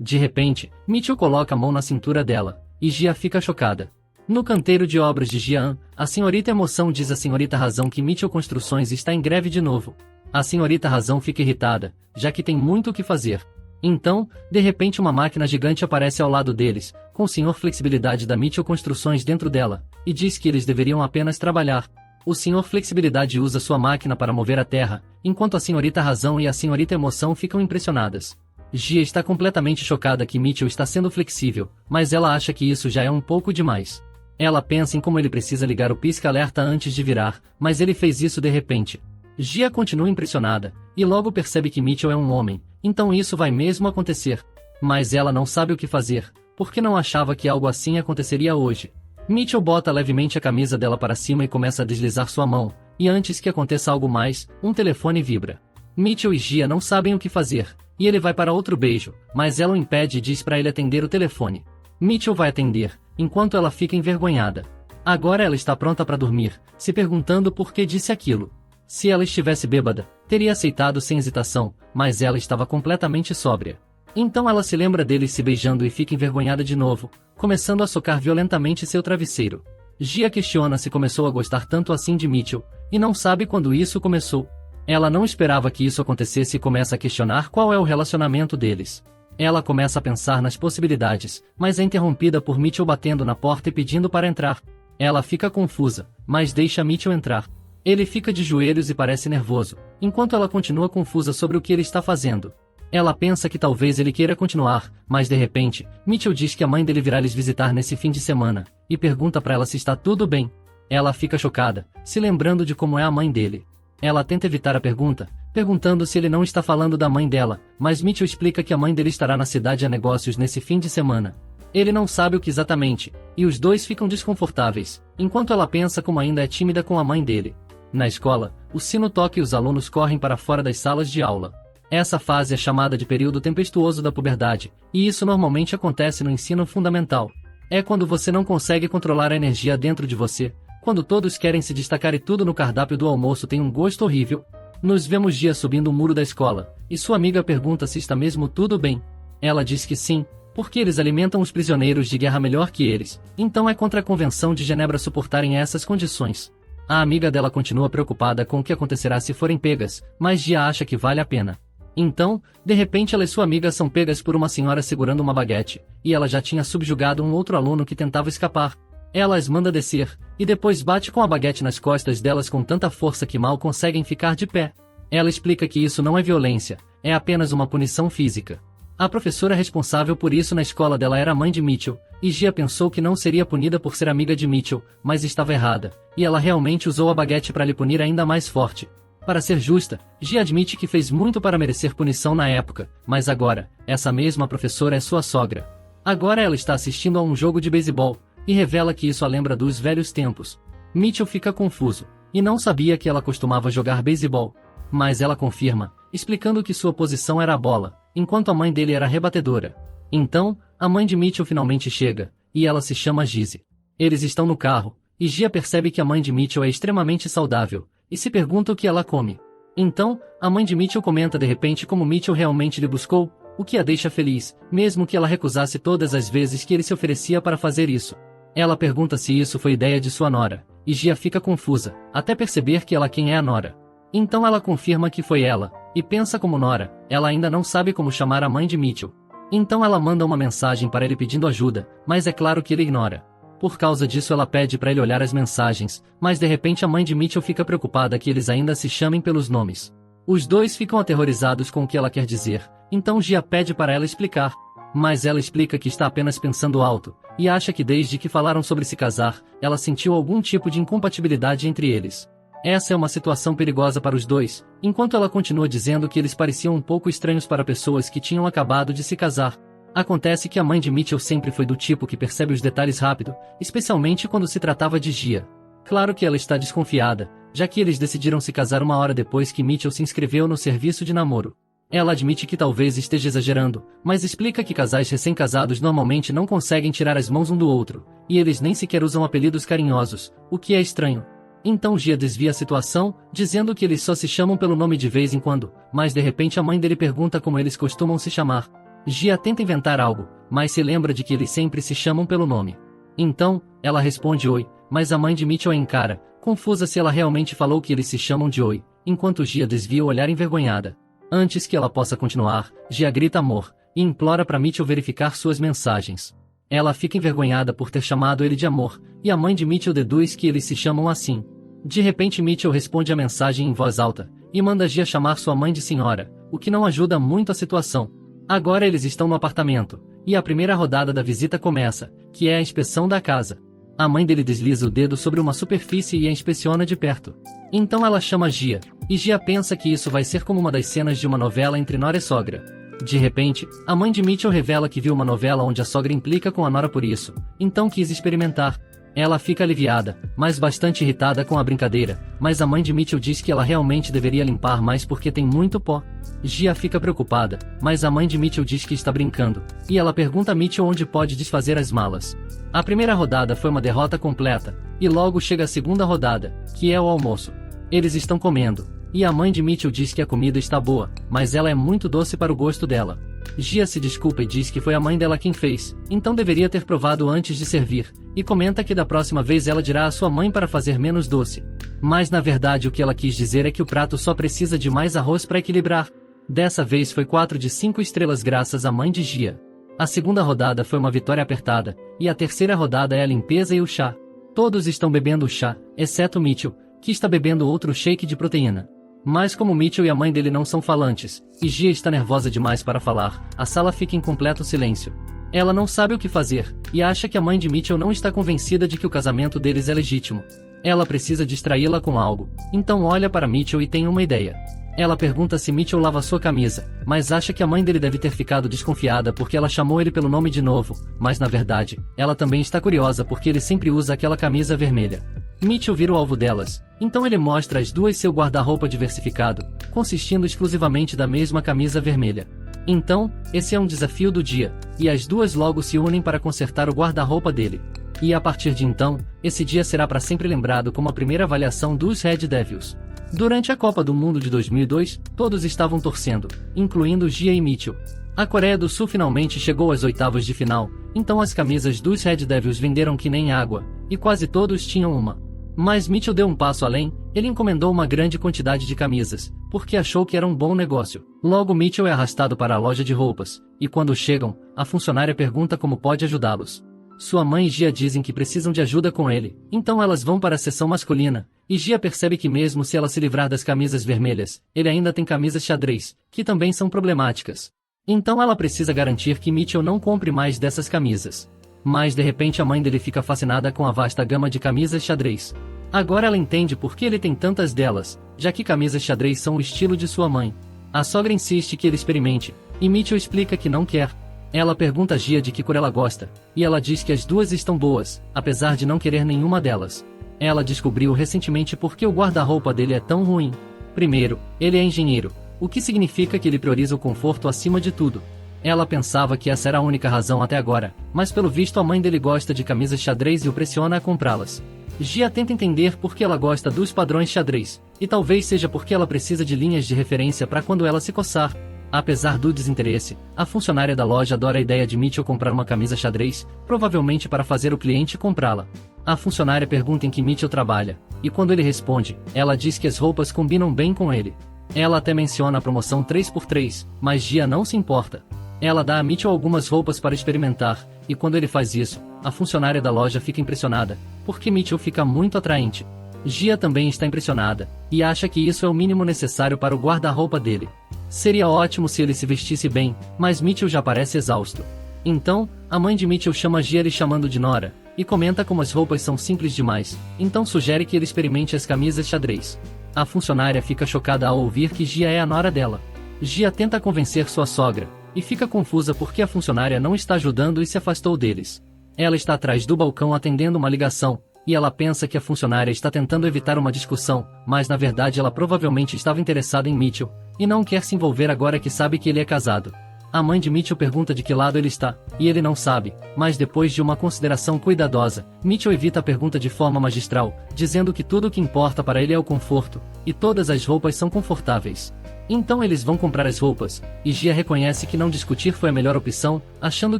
De repente, Mitchell coloca a mão na cintura dela, e Gia fica chocada. No canteiro de obras de Jian, a senhorita Emoção diz à senhorita Razão que Mitchell Construções está em greve de novo. A senhorita Razão fica irritada, já que tem muito o que fazer. Então, de repente uma máquina gigante aparece ao lado deles, com o Sr. Flexibilidade da Mitchell Construções dentro dela, e diz que eles deveriam apenas trabalhar. O Sr. Flexibilidade usa sua máquina para mover a terra, enquanto a senhorita Razão e a senhorita Emoção ficam impressionadas. Gia está completamente chocada que Mitchell está sendo flexível, mas ela acha que isso já é um pouco demais. Ela pensa em como ele precisa ligar o pisca-alerta antes de virar, mas ele fez isso de repente. Gia continua impressionada, e logo percebe que Mitchell é um homem, então isso vai mesmo acontecer. Mas ela não sabe o que fazer, porque não achava que algo assim aconteceria hoje. Mitchell bota levemente a camisa dela para cima e começa a deslizar sua mão, e antes que aconteça algo mais, um telefone vibra. Mitchell e Gia não sabem o que fazer, e ele vai para outro beijo, mas ela o impede e diz para ele atender o telefone. Mitchell vai atender, enquanto ela fica envergonhada. Agora ela está pronta para dormir, se perguntando por que disse aquilo. Se ela estivesse bêbada, teria aceitado sem hesitação, mas ela estava completamente sóbria. Então ela se lembra deles se beijando e fica envergonhada de novo, começando a socar violentamente seu travesseiro. Gia questiona se começou a gostar tanto assim de Mitchell, e não sabe quando isso começou. Ela não esperava que isso acontecesse e começa a questionar qual é o relacionamento deles. Ela começa a pensar nas possibilidades, mas é interrompida por Mitchell batendo na porta e pedindo para entrar. Ela fica confusa, mas deixa Mitchell entrar. Ele fica de joelhos e parece nervoso, enquanto ela continua confusa sobre o que ele está fazendo. Ela pensa que talvez ele queira continuar, mas de repente, Mitchell diz que a mãe dele virá lhes visitar nesse fim de semana, e pergunta para ela se está tudo bem. Ela fica chocada, se lembrando de como é a mãe dele. Ela tenta evitar a pergunta, perguntando se ele não está falando da mãe dela, mas Mitchell explica que a mãe dele estará na cidade a negócios nesse fim de semana. Ele não sabe o que exatamente, e os dois ficam desconfortáveis, enquanto ela pensa como ainda é tímida com a mãe dele. Na escola, o sino toca e os alunos correm para fora das salas de aula. Essa fase é chamada de período tempestuoso da puberdade, e isso normalmente acontece no ensino fundamental. É quando você não consegue controlar a energia dentro de você, quando todos querem se destacar e tudo no cardápio do almoço tem um gosto horrível. Nos vemos Gia subindo o muro da escola, e sua amiga pergunta se está mesmo tudo bem. Ela diz que sim, porque eles alimentam os prisioneiros de guerra melhor que eles, então é contra a Convenção de Genebra suportarem essas condições. A amiga dela continua preocupada com o que acontecerá se forem pegas, mas Gia acha que vale a pena. Então, de repente ela e sua amiga são pegas por uma senhora segurando uma baguete, e ela já tinha subjugado um outro aluno que tentava escapar. Ela as manda descer, e depois bate com a baguete nas costas delas com tanta força que mal conseguem ficar de pé. Ela explica que isso não é violência, é apenas uma punição física. A professora responsável por isso na escola dela era a mãe de Mitchell, e Gia pensou que não seria punida por ser amiga de Mitchell, mas estava errada, e ela realmente usou a baguete para lhe punir ainda mais forte. Para ser justa, Gia admite que fez muito para merecer punição na época, mas agora, essa mesma professora é sua sogra. Agora ela está assistindo a um jogo de beisebol, e revela que isso a lembra dos velhos tempos. Mitchell fica confuso, e não sabia que ela costumava jogar beisebol. Mas ela confirma, explicando que sua posição era a bola, enquanto a mãe dele era a rebatedora. Então, a mãe de Mitchell finalmente chega, e ela se chama Gizzy. Eles estão no carro, e Gia percebe que a mãe de Mitchell é extremamente saudável, e se pergunta o que ela come. Então, a mãe de Mitchell comenta de repente como Mitchell realmente lhe buscou, o que a deixa feliz, mesmo que ela recusasse todas as vezes que ele se oferecia para fazer isso. Ela pergunta se isso foi ideia de sua nora, e Gia fica confusa, até perceber que ela quem é a nora. Então ela confirma que foi ela, e pensa como nora, ela ainda não sabe como chamar a mãe de Mitchell. Então ela manda uma mensagem para ele pedindo ajuda, mas é claro que ele ignora. Por causa disso ela pede para ele olhar as mensagens, mas de repente a mãe de Mitchell fica preocupada que eles ainda se chamem pelos nomes. Os dois ficam aterrorizados com o que ela quer dizer, então Gia pede para ela explicar. Mas ela explica que está apenas pensando alto, e acha que desde que falaram sobre se casar, ela sentiu algum tipo de incompatibilidade entre eles. Essa é uma situação perigosa para os dois, enquanto ela continua dizendo que eles pareciam um pouco estranhos para pessoas que tinham acabado de se casar. Acontece que a mãe de Mitchell sempre foi do tipo que percebe os detalhes rápido, especialmente quando se tratava de Gia. Claro que ela está desconfiada, já que eles decidiram se casar uma hora depois que Mitchell se inscreveu no serviço de namoro. Ela admite que talvez esteja exagerando, mas explica que casais recém-casados normalmente não conseguem tirar as mãos um do outro, e eles nem sequer usam apelidos carinhosos, o que é estranho. Então Gia desvia a situação, dizendo que eles só se chamam pelo nome de vez em quando, mas de repente a mãe dele pergunta como eles costumam se chamar. Gia tenta inventar algo, mas se lembra de que eles sempre se chamam pelo nome. Então, ela responde oi, mas a mãe de Mitchell a encara, confusa se ela realmente falou que eles se chamam de oi, enquanto Gia desvia o olhar envergonhada. Antes que ela possa continuar, Gia grita amor, e implora para Mitchell verificar suas mensagens. Ela fica envergonhada por ter chamado ele de amor, e a mãe de Mitchell deduz que eles se chamam assim. De repente Mitchell responde a mensagem em voz alta, e manda Gia chamar sua mãe de senhora, o que não ajuda muito a situação. Agora eles estão no apartamento, e a primeira rodada da visita começa, que é a inspeção da casa. A mãe dele desliza o dedo sobre uma superfície e a inspeciona de perto. Então ela chama Gia, e Gia pensa que isso vai ser como uma das cenas de uma novela entre nora e sogra. De repente, a mãe de Mitchell revela que viu uma novela onde a sogra implica com a nora por isso, então quis experimentar. Ela fica aliviada, mas bastante irritada com a brincadeira, mas a mãe de Mitchell diz que ela realmente deveria limpar mais porque tem muito pó. Gia fica preocupada, mas a mãe de Mitchell diz que está brincando, e ela pergunta a Mitchell onde pode desfazer as malas. A primeira rodada foi uma derrota completa, e logo chega a segunda rodada, que é o almoço. Eles estão comendo, e a mãe de Mitchell diz que a comida está boa, mas ela é muito doce para o gosto dela. Gia se desculpa e diz que foi a mãe dela quem fez, então deveria ter provado antes de servir, e comenta que da próxima vez ela dirá à sua mãe para fazer menos doce. Mas na verdade o que ela quis dizer é que o prato só precisa de mais arroz para equilibrar. Dessa vez foi 4 de 5 estrelas graças à mãe de Gia. A segunda rodada foi uma vitória apertada, e a terceira rodada é a limpeza e o chá. Todos estão bebendo o chá, exceto Mitchell, que está bebendo outro shake de proteína. Mas como Mitchell e a mãe dele não são falantes, e Gia está nervosa demais para falar, a sala fica em completo silêncio. Ela não sabe o que fazer, e acha que a mãe de Mitchell não está convencida de que o casamento deles é legítimo. Ela precisa distraí-la com algo, então olha para Mitchell e tem uma ideia. Ela pergunta se Mitchell lava sua camisa, mas acha que a mãe dele deve ter ficado desconfiada porque ela chamou ele pelo nome de novo, mas na verdade, ela também está curiosa porque ele sempre usa aquela camisa vermelha. Mitchell vira o alvo delas, então ele mostra às duas seu guarda-roupa diversificado, consistindo exclusivamente da mesma camisa vermelha. Então, esse é um desafio do dia, e as duas logo se unem para consertar o guarda-roupa dele. E a partir de então, esse dia será para sempre lembrado como a primeira avaliação dos Red Devils. Durante a Copa do Mundo de 2002, todos estavam torcendo, incluindo Gia e Mitchell. A Coreia do Sul finalmente chegou às oitavas de final, então as camisas dos Red Devils venderam que nem água, e quase todos tinham uma. Mas Mitchell deu um passo além, ele encomendou uma grande quantidade de camisas, porque achou que era um bom negócio. Logo Mitchell é arrastado para a loja de roupas, e quando chegam, a funcionária pergunta como pode ajudá-los. Sua mãe e Gia dizem que precisam de ajuda com ele, então elas vão para a seção masculina, e Gia percebe que mesmo se ela se livrar das camisas vermelhas, ele ainda tem camisas xadrez, que também são problemáticas. Então ela precisa garantir que Mitchell não compre mais dessas camisas. Mas de repente a mãe dele fica fascinada com a vasta gama de camisas xadrez. Agora ela entende por que ele tem tantas delas, já que camisas xadrez são o estilo de sua mãe. A sogra insiste que ele experimente, e Mitchell explica que não quer. Ela pergunta a Gia de que cor ela gosta, e ela diz que as duas estão boas, apesar de não querer nenhuma delas. Ela descobriu recentemente por que o guarda-roupa dele é tão ruim. Primeiro, ele é engenheiro, o que significa que ele prioriza o conforto acima de tudo. Ela pensava que essa era a única razão até agora, mas pelo visto a mãe dele gosta de camisas xadrez e o pressiona a comprá-las. Gia tenta entender por que ela gosta dos padrões xadrez, e talvez seja porque ela precisa de linhas de referência para quando ela se coçar. Apesar do desinteresse, a funcionária da loja adora a ideia de Mitchell comprar uma camisa xadrez, provavelmente para fazer o cliente comprá-la. A funcionária pergunta em que Mitchell trabalha, e quando ele responde, ela diz que as roupas combinam bem com ele. Ela até menciona a promoção 3x3, mas Gia não se importa. Ela dá a Mitchell algumas roupas para experimentar, e quando ele faz isso, a funcionária da loja fica impressionada, porque Mitchell fica muito atraente. Gia também está impressionada, e acha que isso é o mínimo necessário para o guarda-roupa dele. Seria ótimo se ele se vestisse bem, mas Mitchell já parece exausto. Então, a mãe de Mitchell chama Gia lhe chamando de Nora, e comenta como as roupas são simples demais, então sugere que ele experimente as camisas xadrez. A funcionária fica chocada ao ouvir que Gia é a nora dela. Gia tenta convencer sua sogra, e fica confusa porque a funcionária não está ajudando e se afastou deles. Ela está atrás do balcão atendendo uma ligação, e ela pensa que a funcionária está tentando evitar uma discussão, mas na verdade ela provavelmente estava interessada em Mitchell, e não quer se envolver agora que sabe que ele é casado. A mãe de Mitchell pergunta de que lado ele está, e ele não sabe, mas depois de uma consideração cuidadosa, Mitchell evita a pergunta de forma magistral, dizendo que tudo o que importa para ele é o conforto, e todas as roupas são confortáveis. Então eles vão comprar as roupas, e Gia reconhece que não discutir foi a melhor opção, achando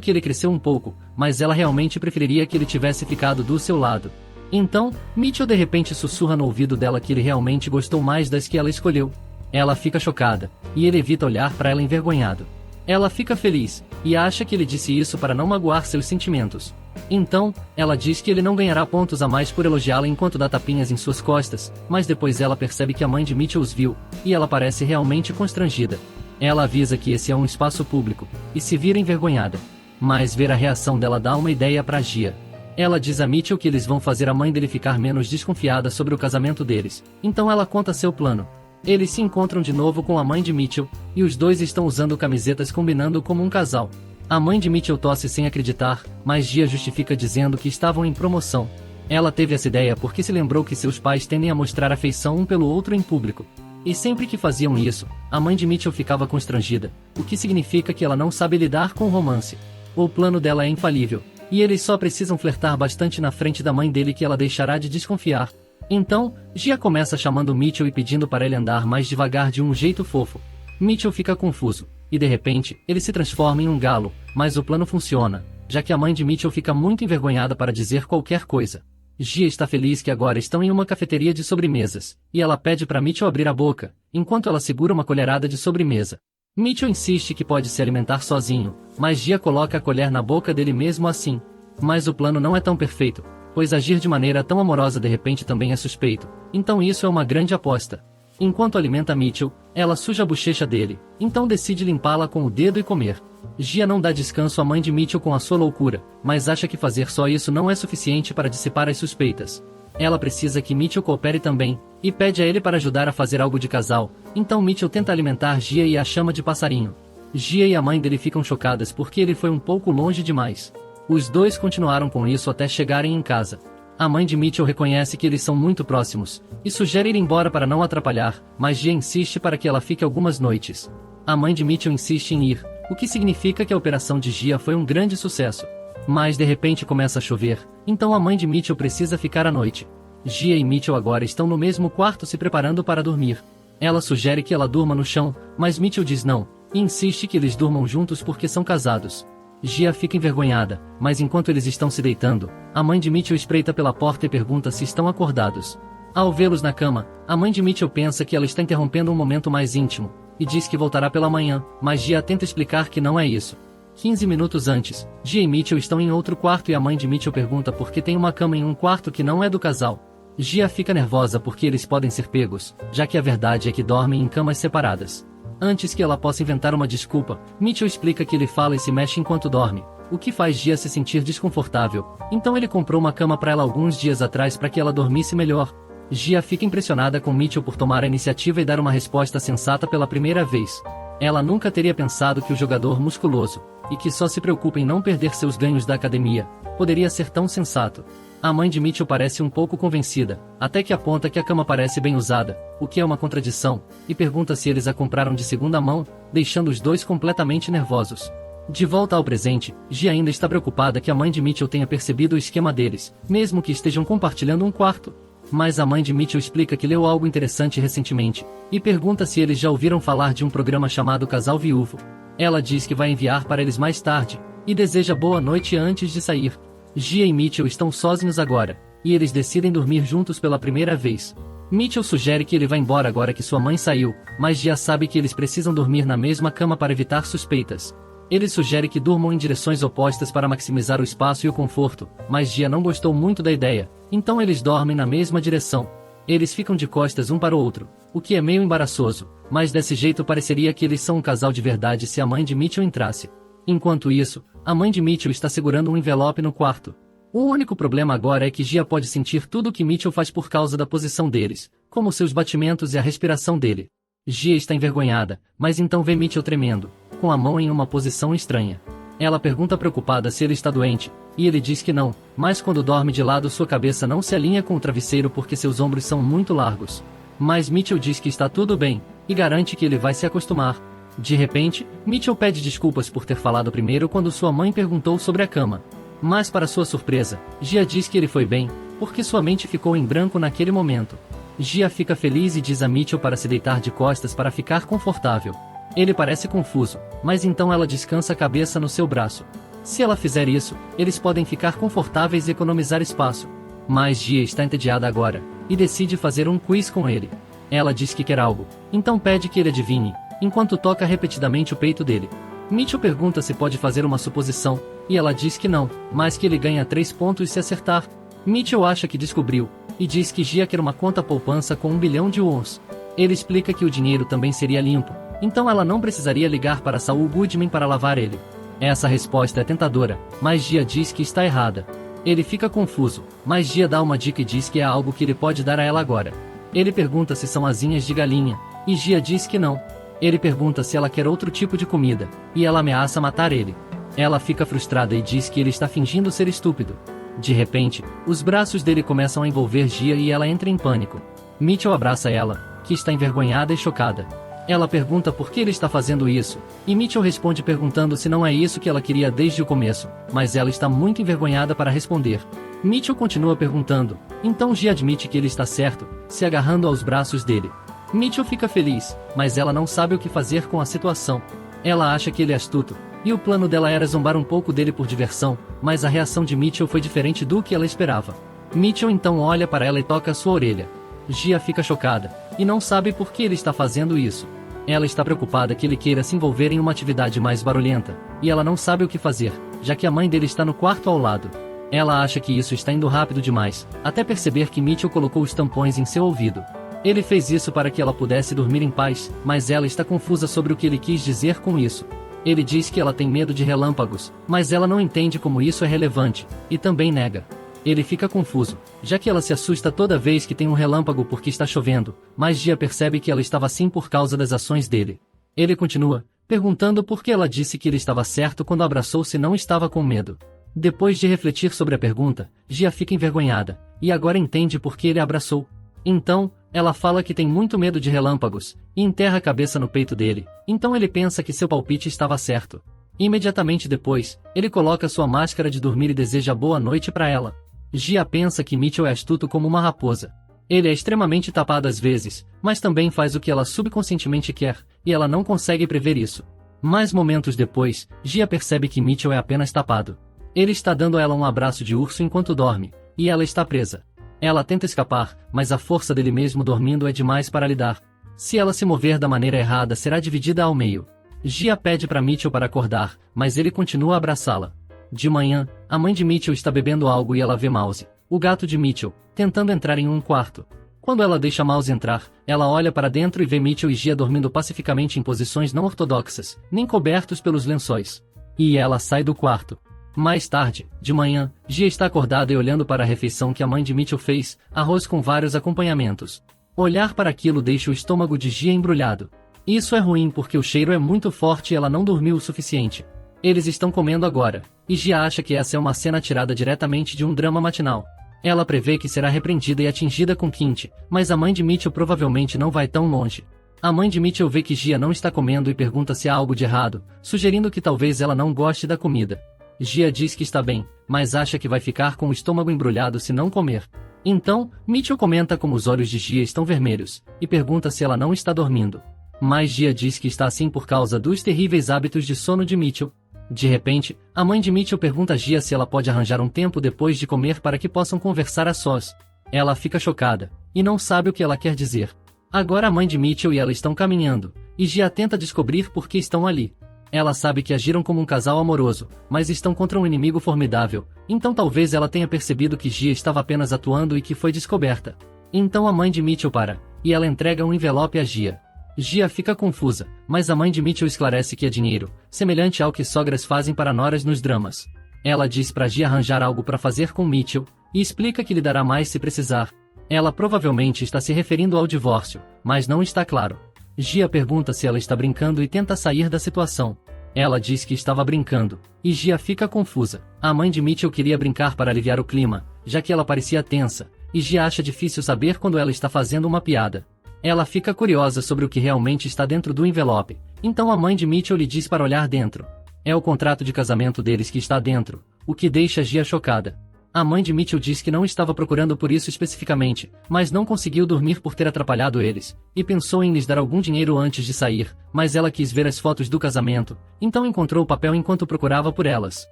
que ele cresceu um pouco, mas ela realmente preferiria que ele tivesse ficado do seu lado. Então, Mitchell de repente sussurra no ouvido dela que ele realmente gostou mais das que ela escolheu. Ela fica chocada, e ele evita olhar para ela envergonhado. Ela fica feliz, e acha que ele disse isso para não magoar seus sentimentos. Então, ela diz que ele não ganhará pontos a mais por elogiá-la enquanto dá tapinhas em suas costas, mas depois ela percebe que a mãe de Mitchell os viu, e ela parece realmente constrangida. Ela avisa que esse é um espaço público, e se vira envergonhada. Mas ver a reação dela dá uma ideia para Gia. Ela diz a Mitchell que eles vão fazer a mãe dele ficar menos desconfiada sobre o casamento deles, então ela conta seu plano. Eles se encontram de novo com a mãe de Mitchell, e os dois estão usando camisetas combinando como um casal. A mãe de Mitchell tosse sem acreditar, mas Gia justifica dizendo que estavam em promoção. Ela teve essa ideia porque se lembrou que seus pais tendem a mostrar afeição um pelo outro em público. E sempre que faziam isso, a mãe de Mitchell ficava constrangida, o que significa que ela não sabe lidar com o romance. O plano dela é infalível, e eles só precisam flertar bastante na frente da mãe dele que ela deixará de desconfiar. Então, Gia começa chamando Mitchell e pedindo para ele andar mais devagar de um jeito fofo. Mitchell fica confuso, e de repente, ele se transforma em um galo, mas o plano funciona, já que a mãe de Mitchell fica muito envergonhada para dizer qualquer coisa. Gia está feliz que agora estão em uma cafeteria de sobremesas, e ela pede para Mitchell abrir a boca, enquanto ela segura uma colherada de sobremesa. Mitchell insiste que pode se alimentar sozinho, mas Gia coloca a colher na boca dele mesmo assim. Mas o plano não é tão perfeito, pois agir de maneira tão amorosa de repente também é suspeito, então isso é uma grande aposta. Enquanto alimenta Mitchell, ela suja a bochecha dele, então decide limpá-la com o dedo e comer. Gia não dá descanso à mãe de Mitchell com a sua loucura, mas acha que fazer só isso não é suficiente para dissipar as suspeitas. Ela precisa que Mitchell coopere também, e pede a ele para ajudar a fazer algo de casal, então Mitchell tenta alimentar Gia e a chama de passarinho. Gia e a mãe dele ficam chocadas porque ele foi um pouco longe demais. Os dois continuaram com isso até chegarem em casa. A mãe de Mitchell reconhece que eles são muito próximos, e sugere ir embora para não atrapalhar, mas Gia insiste para que ela fique algumas noites. A mãe de Mitchell insiste em ir, o que significa que a operação de Gia foi um grande sucesso. Mas de repente começa a chover, então a mãe de Mitchell precisa ficar à noite. Gia e Mitchell agora estão no mesmo quarto se preparando para dormir. Ela sugere que ela durma no chão, mas Mitchell diz não, e insiste que eles durmam juntos porque são casados. Gia fica envergonhada, mas enquanto eles estão se deitando, a mãe de Mitchell espreita pela porta e pergunta se estão acordados. Ao vê-los na cama, a mãe de Mitchell pensa que ela está interrompendo um momento mais íntimo, e diz que voltará pela manhã, mas Gia tenta explicar que não é isso. 15 minutos antes, Gia e Mitchell estão em outro quarto e a mãe de Mitchell pergunta por que tem uma cama em um quarto que não é do casal. Gia fica nervosa porque eles podem ser pegos, já que a verdade é que dormem em camas separadas. Antes que ela possa inventar uma desculpa, Mitchell explica que ele fala e se mexe enquanto dorme, o que faz Gia se sentir desconfortável, então ele comprou uma cama para ela alguns dias atrás para que ela dormisse melhor. Gia fica impressionada com Mitchell por tomar a iniciativa e dar uma resposta sensata pela primeira vez. Ela nunca teria pensado que o jogador musculoso, e que só se preocupa em não perder seus ganhos da academia, poderia ser tão sensato. A mãe de Mitchell parece um pouco convencida, até que aponta que a cama parece bem usada, o que é uma contradição, e pergunta se eles a compraram de segunda mão, deixando os dois completamente nervosos. De volta ao presente, Gia ainda está preocupada que a mãe de Mitchell tenha percebido o esquema deles, mesmo que estejam compartilhando um quarto. Mas a mãe de Mitchell explica que leu algo interessante recentemente, e pergunta se eles já ouviram falar de um programa chamado Casal Viúvo. Ela diz que vai enviar para eles mais tarde, e deseja boa noite antes de sair. Gia e Mitchell estão sozinhos agora, e eles decidem dormir juntos pela primeira vez. Mitchell sugere que ele vá embora agora que sua mãe saiu, mas Gia sabe que eles precisam dormir na mesma cama para evitar suspeitas. Ele sugere que durmam em direções opostas para maximizar o espaço e o conforto, mas Gia não gostou muito da ideia, então eles dormem na mesma direção. Eles ficam de costas um para o outro, o que é meio embaraçoso, mas desse jeito pareceria que eles são um casal de verdade se a mãe de Mitchell entrasse. Enquanto isso, a mãe de Mitchell está segurando um envelope no quarto. O único problema agora é que Gia pode sentir tudo o que Mitchell faz por causa da posição deles, como seus batimentos e a respiração dele. Gia está envergonhada, mas então vê Mitchell tremendo, com a mão em uma posição estranha. Ela pergunta preocupada se ele está doente, e ele diz que não, mas quando dorme de lado sua cabeça não se alinha com o travesseiro porque seus ombros são muito largos. Mas Mitchell diz que está tudo bem, e garante que ele vai se acostumar. De repente, Mitchell pede desculpas por ter falado primeiro quando sua mãe perguntou sobre a cama. Mas para sua surpresa, Gia diz que ele foi bem, porque sua mente ficou em branco naquele momento. Gia fica feliz e diz a Mitchell para se deitar de costas para ficar confortável. Ele parece confuso, mas então ela descansa a cabeça no seu braço. Se ela fizer isso, eles podem ficar confortáveis e economizar espaço. Mas Gia está entediada agora, e decide fazer um quiz com ele. Ela diz que quer algo, então pede que ele adivinhe, enquanto toca repetidamente o peito dele. Mitchell pergunta se pode fazer uma suposição, e ela diz que não, mas que ele ganha 3 pontos se acertar. Mitchell acha que descobriu, e diz que Gia quer uma conta poupança com 1 bilhão de wons. Ele explica que o dinheiro também seria limpo, então ela não precisaria ligar para Saul Goodman para lavar ele. Essa resposta é tentadora, mas Gia diz que está errada. Ele fica confuso, mas Gia dá uma dica e diz que é algo que ele pode dar a ela agora. Ele pergunta se são asinhas de galinha, e Gia diz que não. Ele pergunta se ela quer outro tipo de comida, e ela ameaça matar ele. Ela fica frustrada e diz que ele está fingindo ser estúpido. De repente, os braços dele começam a envolver Gia e ela entra em pânico. Mitchell abraça ela, que está envergonhada e chocada. Ela pergunta por que ele está fazendo isso, e Mitchell responde perguntando se não é isso que ela queria desde o começo, mas ela está muito envergonhada para responder. Mitchell continua perguntando, então Gia admite que ele está certo, se agarrando aos braços dele. Mitchell fica feliz, mas ela não sabe o que fazer com a situação. Ela acha que ele é astuto, e o plano dela era zombar um pouco dele por diversão, mas a reação de Mitchell foi diferente do que ela esperava. Mitchell então olha para ela e toca sua orelha. Gia fica chocada, e não sabe por que ele está fazendo isso. Ela está preocupada que ele queira se envolver em uma atividade mais barulhenta, e ela não sabe o que fazer, já que a mãe dele está no quarto ao lado. Ela acha que isso está indo rápido demais, até perceber que Mitchell colocou os tampões em seu ouvido. Ele fez isso para que ela pudesse dormir em paz, mas ela está confusa sobre o que ele quis dizer com isso. Ele diz que ela tem medo de relâmpagos, mas ela não entende como isso é relevante, e também nega. Ele fica confuso, já que ela se assusta toda vez que tem um relâmpago porque está chovendo, mas Gia percebe que ela estava assim por causa das ações dele. Ele continua, perguntando por que ela disse que ele estava certo quando abraçou se não estava com medo. Depois de refletir sobre a pergunta, Gia fica envergonhada, e agora entende por que ele a abraçou. Então, ela fala que tem muito medo de relâmpagos, e enterra a cabeça no peito dele, então ele pensa que seu palpite estava certo. Imediatamente depois, ele coloca sua máscara de dormir e deseja boa noite para ela. Gia pensa que Mitchell é astuto como uma raposa. Ele é extremamente tapado às vezes, mas também faz o que ela subconscientemente quer, e ela não consegue prever isso. Mas momentos depois, Gia percebe que Mitchell é apenas tapado. Ele está dando a ela um abraço de urso enquanto dorme, e ela está presa. Ela tenta escapar, mas a força dele mesmo dormindo é demais para lidar. Se ela se mover da maneira errada será dividida ao meio. Gia pede para Mitchell para acordar, mas ele continua a abraçá-la. De manhã, a mãe de Mitchell está bebendo algo e ela vê Mouse, o gato de Mitchell, tentando entrar em um quarto. Quando ela deixa Mouse entrar, ela olha para dentro e vê Mitchell e Gia dormindo pacificamente em posições não ortodoxas, nem cobertos pelos lençóis. E ela sai do quarto. Mais tarde, de manhã, Gia está acordada e olhando para a refeição que a mãe de Mitchell fez, arroz com vários acompanhamentos. Olhar para aquilo deixa o estômago de Gia embrulhado. Isso é ruim porque o cheiro é muito forte e ela não dormiu o suficiente. Eles estão comendo agora, e Gia acha que essa é uma cena tirada diretamente de um drama matinal. Ela prevê que será repreendida e atingida com quinte, mas a mãe de Mitchell provavelmente não vai tão longe. A mãe de Mitchell vê que Gia não está comendo e pergunta se há algo de errado, sugerindo que talvez ela não goste da comida. Gia diz que está bem, mas acha que vai ficar com o estômago embrulhado se não comer. Então, Mitchell comenta como os olhos de Gia estão vermelhos, e pergunta se ela não está dormindo. Mas Gia diz que está assim por causa dos terríveis hábitos de sono de Mitchell. De repente, a mãe de Mitchell pergunta a Gia se ela pode arranjar um tempo depois de comer para que possam conversar a sós. Ela fica chocada, e não sabe o que ela quer dizer. Agora a mãe de Mitchell e ela estão caminhando, e Gia tenta descobrir por que estão ali. Ela sabe que agiram como um casal amoroso, mas estão contra um inimigo formidável, então talvez ela tenha percebido que Gia estava apenas atuando e que foi descoberta. Então a mãe de Mitchell para, e ela entrega um envelope a Gia. Gia fica confusa, mas a mãe de Mitchell esclarece que é dinheiro, semelhante ao que sogras fazem para noras nos dramas. Ela diz para Gia arranjar algo para fazer com Mitchell, e explica que lhe dará mais se precisar. Ela provavelmente está se referindo ao divórcio, mas não está claro. Gia pergunta se ela está brincando e tenta sair da situação. Ela diz que estava brincando, e Gia fica confusa. A mãe de Mitchell queria brincar para aliviar o clima, já que ela parecia tensa, e Gia acha difícil saber quando ela está fazendo uma piada. Ela fica curiosa sobre o que realmente está dentro do envelope, Então a mãe de Mitchell lhe diz para olhar dentro. É o contrato de casamento deles que está dentro, o que deixa Gia chocada. A mãe de Mitchell diz que não estava procurando por isso especificamente, mas não conseguiu dormir por ter atrapalhado eles, e pensou em lhes dar algum dinheiro antes de sair, mas ela quis ver as fotos do casamento, então encontrou o papel enquanto procurava por elas.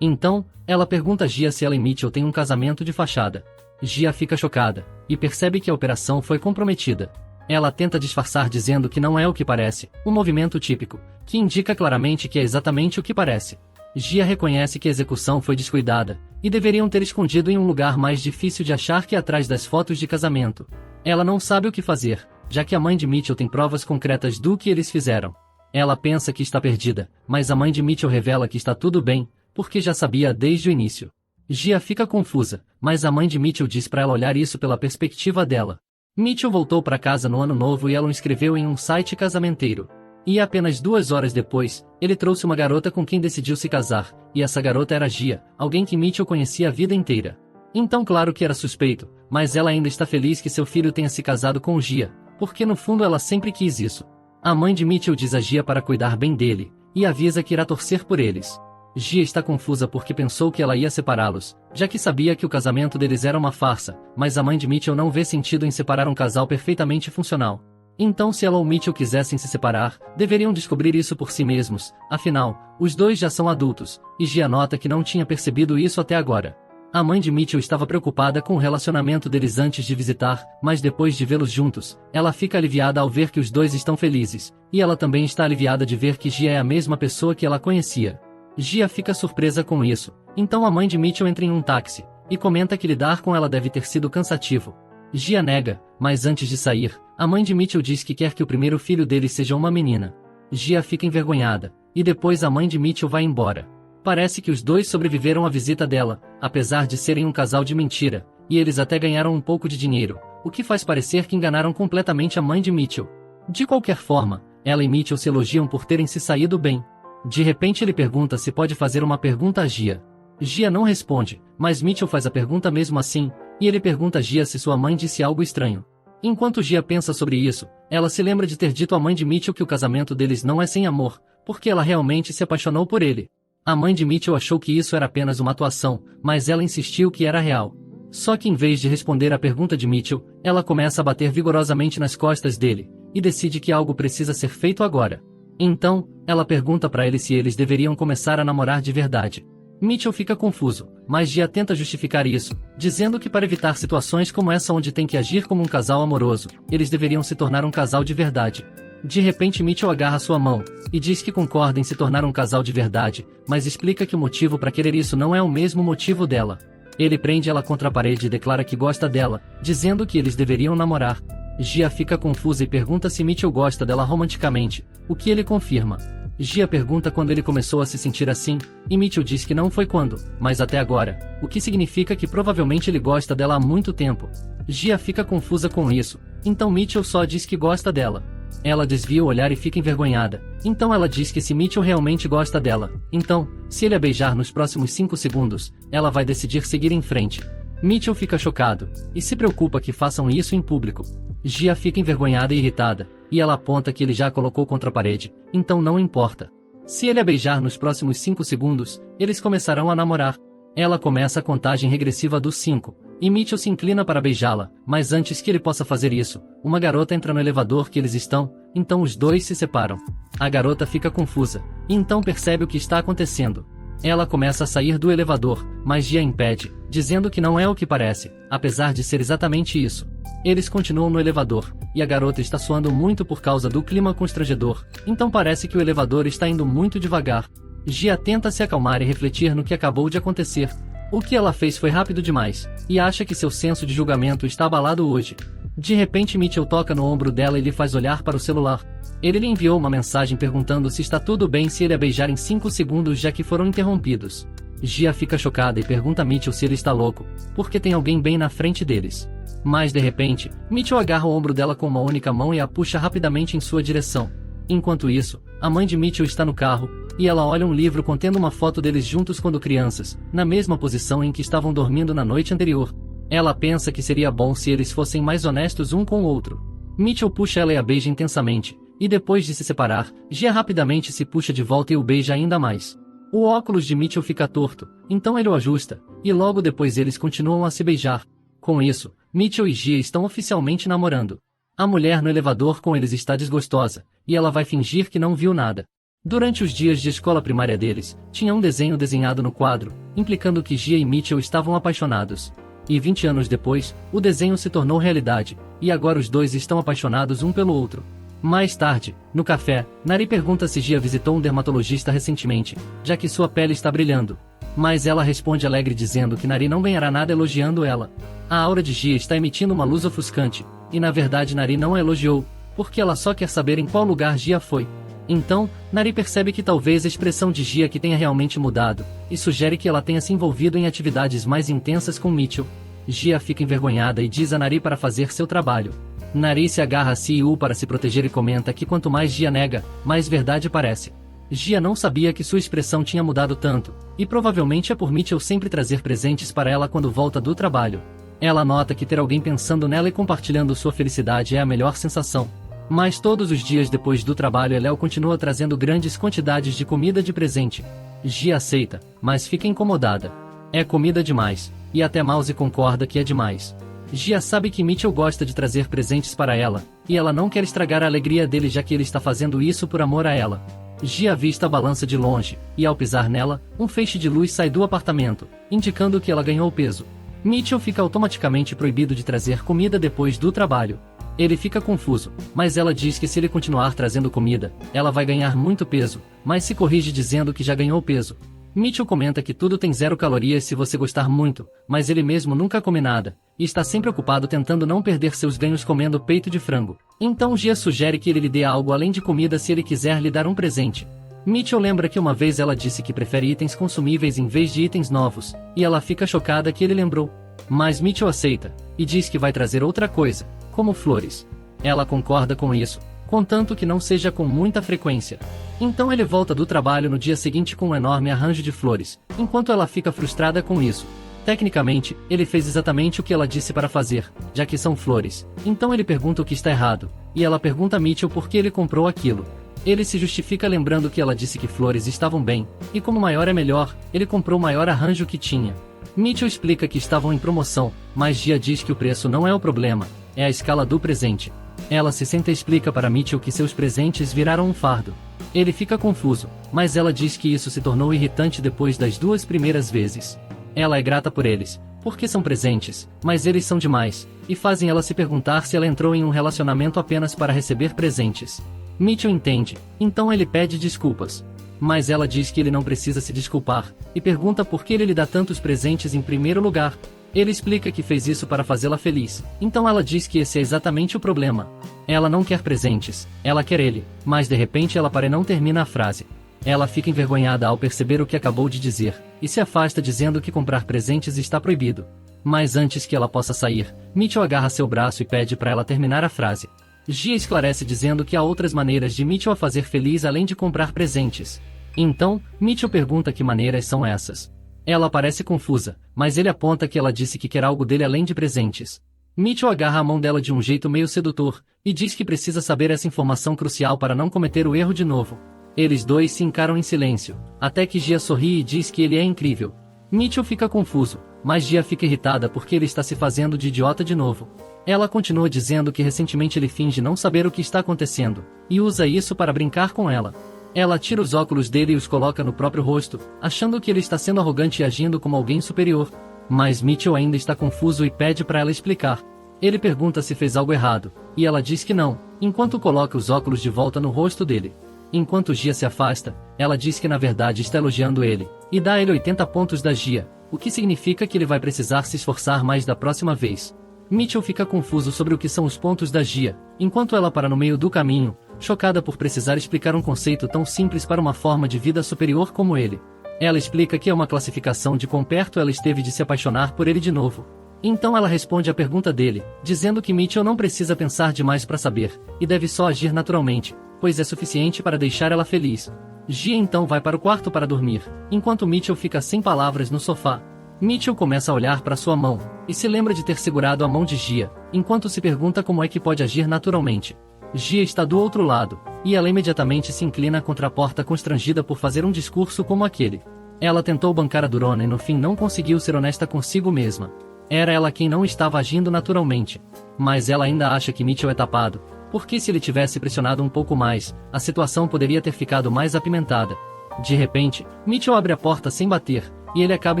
Então, ela pergunta a Gia se ela e Mitchell têm um casamento de fachada. Gia fica chocada, e percebe que a operação foi comprometida. Ela tenta disfarçar dizendo que não é o que parece, um movimento típico, que indica claramente que é exatamente o que parece. Gia reconhece que a execução foi descuidada, e deveriam ter escondido em um lugar mais difícil de achar que atrás das fotos de casamento. Ela não sabe o que fazer, já que a mãe de Mitchell tem provas concretas do que eles fizeram. Ela pensa que está perdida, mas a mãe de Mitchell revela que está tudo bem, porque já sabia desde o início. Gia fica confusa, mas a mãe de Mitchell diz para ela olhar isso pela perspectiva dela. Mitchell voltou para casa no ano novo e ela o inscreveu em um site casamenteiro. E apenas 2 horas depois, ele trouxe uma garota com quem decidiu se casar, e essa garota era Gia, alguém que Mitchell conhecia a vida inteira. Então claro que era suspeito, mas ela ainda está feliz que seu filho tenha se casado com Gia, porque no fundo ela sempre quis isso. A mãe de Mitchell diz a Gia para cuidar bem dele, e avisa que irá torcer por eles. Gia está confusa porque pensou que ela ia separá-los, já que sabia que o casamento deles era uma farsa, mas a mãe de Mitchell não vê sentido em separar um casal perfeitamente funcional. Então se ela ou Mitchell quisessem se separar, deveriam descobrir isso por si mesmos, afinal, os dois já são adultos, e Gia nota que não tinha percebido isso até agora. A mãe de Mitchell estava preocupada com o relacionamento deles antes de visitar, mas depois de vê-los juntos, ela fica aliviada ao ver que os dois estão felizes, e ela também está aliviada de ver que Gia é a mesma pessoa que ela conhecia. Gia fica surpresa com isso, então a mãe de Mitchell entra em um táxi, e comenta que lidar com ela deve ter sido cansativo. Gia nega, mas antes de sair, a mãe de Mitchell diz que quer que o primeiro filho deles seja uma menina. Gia fica envergonhada, e depois a mãe de Mitchell vai embora. Parece que os dois sobreviveram à visita dela, apesar de serem um casal de mentira, e eles até ganharam um pouco de dinheiro, o que faz parecer que enganaram completamente a mãe de Mitchell. De qualquer forma, ela e Mitchell se elogiam por terem se saído bem. De repente ele pergunta se pode fazer uma pergunta a Gia. Gia não responde, mas Mitchell faz a pergunta mesmo assim, e ele pergunta a Gia se sua mãe disse algo estranho. Enquanto Gia pensa sobre isso, ela se lembra de ter dito à mãe de Mitchell que o casamento deles não é sem amor, porque ela realmente se apaixonou por ele. A mãe de Mitchell achou que isso era apenas uma atuação, mas ela insistiu que era real. Só que em vez de responder à pergunta de Mitchell, ela começa a bater vigorosamente nas costas dele, e decide que algo precisa ser feito agora. Então, ela pergunta para ele se eles deveriam começar a namorar de verdade. Mitchell fica confuso, mas Gia tenta justificar isso, dizendo que para evitar situações como essa onde tem que agir como um casal amoroso, eles deveriam se tornar um casal de verdade. De repente Mitchell agarra sua mão, e diz que concorda em se tornar um casal de verdade, mas explica que o motivo para querer isso não é o mesmo motivo dela. Ele prende ela contra a parede e declara que gosta dela, dizendo que eles deveriam namorar. Gia fica confusa e pergunta se Mitchell gosta dela romanticamente, o que ele confirma. Gia pergunta quando ele começou a se sentir assim, e Mitchell diz que não foi quando, mas até agora, o que significa que provavelmente ele gosta dela há muito tempo. Gia fica confusa com isso, então Mitchell só diz que gosta dela. Ela desvia o olhar e fica envergonhada, então ela diz que se Mitchell realmente gosta dela, então, se ele a beijar nos próximos 5 segundos, ela vai decidir seguir em frente. Mitchell fica chocado, e se preocupa que façam isso em público. Gia fica envergonhada e irritada, e ela aponta que ele já a colocou contra a parede, então não importa. Se ele a beijar nos próximos 5 segundos, eles começarão a namorar. Ela começa a contagem regressiva dos 5, e Mitchell se inclina para beijá-la, mas antes que ele possa fazer isso, uma garota entra no elevador que eles estão, então os dois se separam. A garota fica confusa, e então percebe o que está acontecendo. Ela começa a sair do elevador, mas Gia impede, dizendo que não é o que parece, apesar de ser exatamente isso. Eles continuam no elevador, e a garota está suando muito por causa do clima constrangedor, então parece que o elevador está indo muito devagar. Gia tenta se acalmar e refletir no que acabou de acontecer. O que ela fez foi rápido demais, e acha que seu senso de julgamento está abalado hoje. De repente Mitchell toca no ombro dela e lhe faz olhar para o celular. Ele lhe enviou uma mensagem perguntando se está tudo bem se ele a beijar em 5 segundos já que foram interrompidos. Gia fica chocada e pergunta a Mitchell se ele está louco, porque tem alguém bem na frente deles. Mas de repente, Mitchell agarra o ombro dela com uma única mão e a puxa rapidamente em sua direção. Enquanto isso, a mãe de Mitchell está no carro, e ela olha um livro contendo uma foto deles juntos quando crianças, na mesma posição em que estavam dormindo na noite anterior. Ela pensa que seria bom se eles fossem mais honestos um com o outro. Mitchell puxa ela e a beija intensamente, E depois de se separar, Gia rapidamente se puxa de volta e o beija ainda mais. O óculos de Mitchell fica torto, então ele o ajusta, e logo depois eles continuam a se beijar. Com isso, Mitchell e Gia estão oficialmente namorando. A mulher no elevador com eles está desgostosa, e ela vai fingir que não viu nada. Durante os dias de escola primária deles, tinha um desenho desenhado no quadro, implicando que Gia e Mitchell estavam apaixonados. E 20 anos depois, o desenho se tornou realidade, e agora os dois estão apaixonados um pelo outro. Mais tarde, no café, Nari pergunta se Gia visitou um dermatologista recentemente, já que sua pele está brilhando. Mas ela responde alegre dizendo que Nari não ganhará nada elogiando ela. A aura de Gia está emitindo uma luz ofuscante, e na verdade Nari não a elogiou, porque ela só quer saber em qual lugar Gia foi. Então, Nari percebe que talvez a expressão de Gia que tenha realmente mudado, e sugere que ela tenha se envolvido em atividades mais intensas com Mitchell. Gia fica envergonhada e diz a Nari para fazer seu trabalho. Nari se agarra a Siyu para se proteger e comenta que quanto mais Gia nega, mais verdade parece. Gia não sabia que sua expressão tinha mudado tanto, e provavelmente é por Mitchell sempre trazer presentes para ela quando volta do trabalho. Ela nota que ter alguém pensando nela e compartilhando sua felicidade é a melhor sensação. Mas todos os dias depois do trabalho Eléo continua trazendo grandes quantidades de comida de presente. Gia aceita, mas fica incomodada. É comida demais, e até Mouse concorda que é demais. Gia sabe que Mitchell gosta de trazer presentes para ela, e ela não quer estragar a alegria dele já que ele está fazendo isso por amor a ela. Gia avista a balança de longe, e ao pisar nela, um feixe de luz sai do apartamento, indicando que ela ganhou peso. Mitchell fica automaticamente proibido de trazer comida depois do trabalho. Ele fica confuso, mas ela diz que se ele continuar trazendo comida, ela vai ganhar muito peso, mas se corrige dizendo que já ganhou peso. Mitchell comenta que tudo tem 0 calorias se você gostar muito, mas ele mesmo nunca come nada, e está sempre ocupado tentando não perder seus ganhos comendo peito de frango. Então Gia sugere que ele lhe dê algo além de comida se ele quiser lhe dar um presente. Mitchell lembra que uma vez ela disse que prefere itens consumíveis em vez de itens novos, e ela fica chocada que ele lembrou. Mas Mitchell aceita, e diz que vai trazer outra coisa, como flores. Ela concorda com isso, contanto que não seja com muita frequência. Então ele volta do trabalho no dia seguinte com um enorme arranjo de flores, enquanto ela fica frustrada com isso. Tecnicamente, ele fez exatamente o que ela disse para fazer, já que são flores. Então ele pergunta o que está errado, e ela pergunta a Mitchell por que ele comprou aquilo. Ele se justifica lembrando que ela disse que flores estavam bem, e como maior é melhor, ele comprou o maior arranjo que tinha. Mitchell explica que estavam em promoção, mas Gia diz que o preço não é o problema, é a escala do presente. Ela se senta e explica para Mitchell que seus presentes viraram um fardo. Ele fica confuso, mas ela diz que isso se tornou irritante depois das 2 primeiras vezes. Ela é grata por eles, porque são presentes, mas eles são demais, e fazem ela se perguntar se ela entrou em um relacionamento apenas para receber presentes. Mitchell entende, então ele pede desculpas. Mas ela diz que ele não precisa se desculpar, e pergunta por que ele lhe dá tantos presentes em primeiro lugar. Ele explica que fez isso para fazê-la feliz, então ela diz que esse é exatamente o problema. Ela não quer presentes, ela quer ele, mas de repente ela para e não termina a frase. Ela fica envergonhada ao perceber o que acabou de dizer, e se afasta dizendo que comprar presentes está proibido. Mas antes que ela possa sair, Mitchell agarra seu braço e pede para ela terminar a frase. Gia esclarece dizendo que há outras maneiras de Mitchell a fazer feliz além de comprar presentes. Então, Mitchell pergunta que maneiras são essas. Ela parece confusa, mas ele aponta que ela disse que quer algo dele além de presentes. Mitchell agarra a mão dela de um jeito meio sedutor, e diz que precisa saber essa informação crucial para não cometer o erro de novo. Eles dois se encaram em silêncio, até que Gia sorri e diz que ele é incrível. Mitchell fica confuso, mas Gia fica irritada porque ele está se fazendo de idiota de novo. Ela continua dizendo que recentemente ele finge não saber o que está acontecendo, e usa isso para brincar com ela. Ela tira os óculos dele e os coloca no próprio rosto, achando que ele está sendo arrogante e agindo como alguém superior. Mas Mitchell ainda está confuso e pede para ela explicar. Ele pergunta se fez algo errado, e ela diz que não, enquanto coloca os óculos de volta no rosto dele. Enquanto Gia se afasta, ela diz que na verdade está elogiando ele, e dá a ele 80 pontos da Gia, o que significa que ele vai precisar se esforçar mais da próxima vez. Mitchell fica confuso sobre o que são os pontos da Gia, enquanto ela para no meio do caminho, chocada por precisar explicar um conceito tão simples para uma forma de vida superior como ele. Ela explica que é uma classificação de quão perto ela esteve de se apaixonar por ele de novo. Então ela responde à pergunta dele, dizendo que Mitchell não precisa pensar demais para saber, e deve só agir naturalmente, pois é suficiente para deixar ela feliz. Gia então vai para o quarto para dormir, enquanto Mitchell fica sem palavras no sofá. Mitchell começa a olhar para sua mão, e se lembra de ter segurado a mão de Gia, enquanto se pergunta como é que pode agir naturalmente. Jia está do outro lado, e ela imediatamente se inclina contra a porta constrangida por fazer um discurso como aquele. Ela tentou bancar a durona e no fim não conseguiu ser honesta consigo mesma. Era ela quem não estava agindo naturalmente. Mas ela ainda acha que Mitchell é tapado, porque se ele tivesse pressionado um pouco mais, a situação poderia ter ficado mais apimentada. De repente, Mitchell abre a porta sem bater, e ele acaba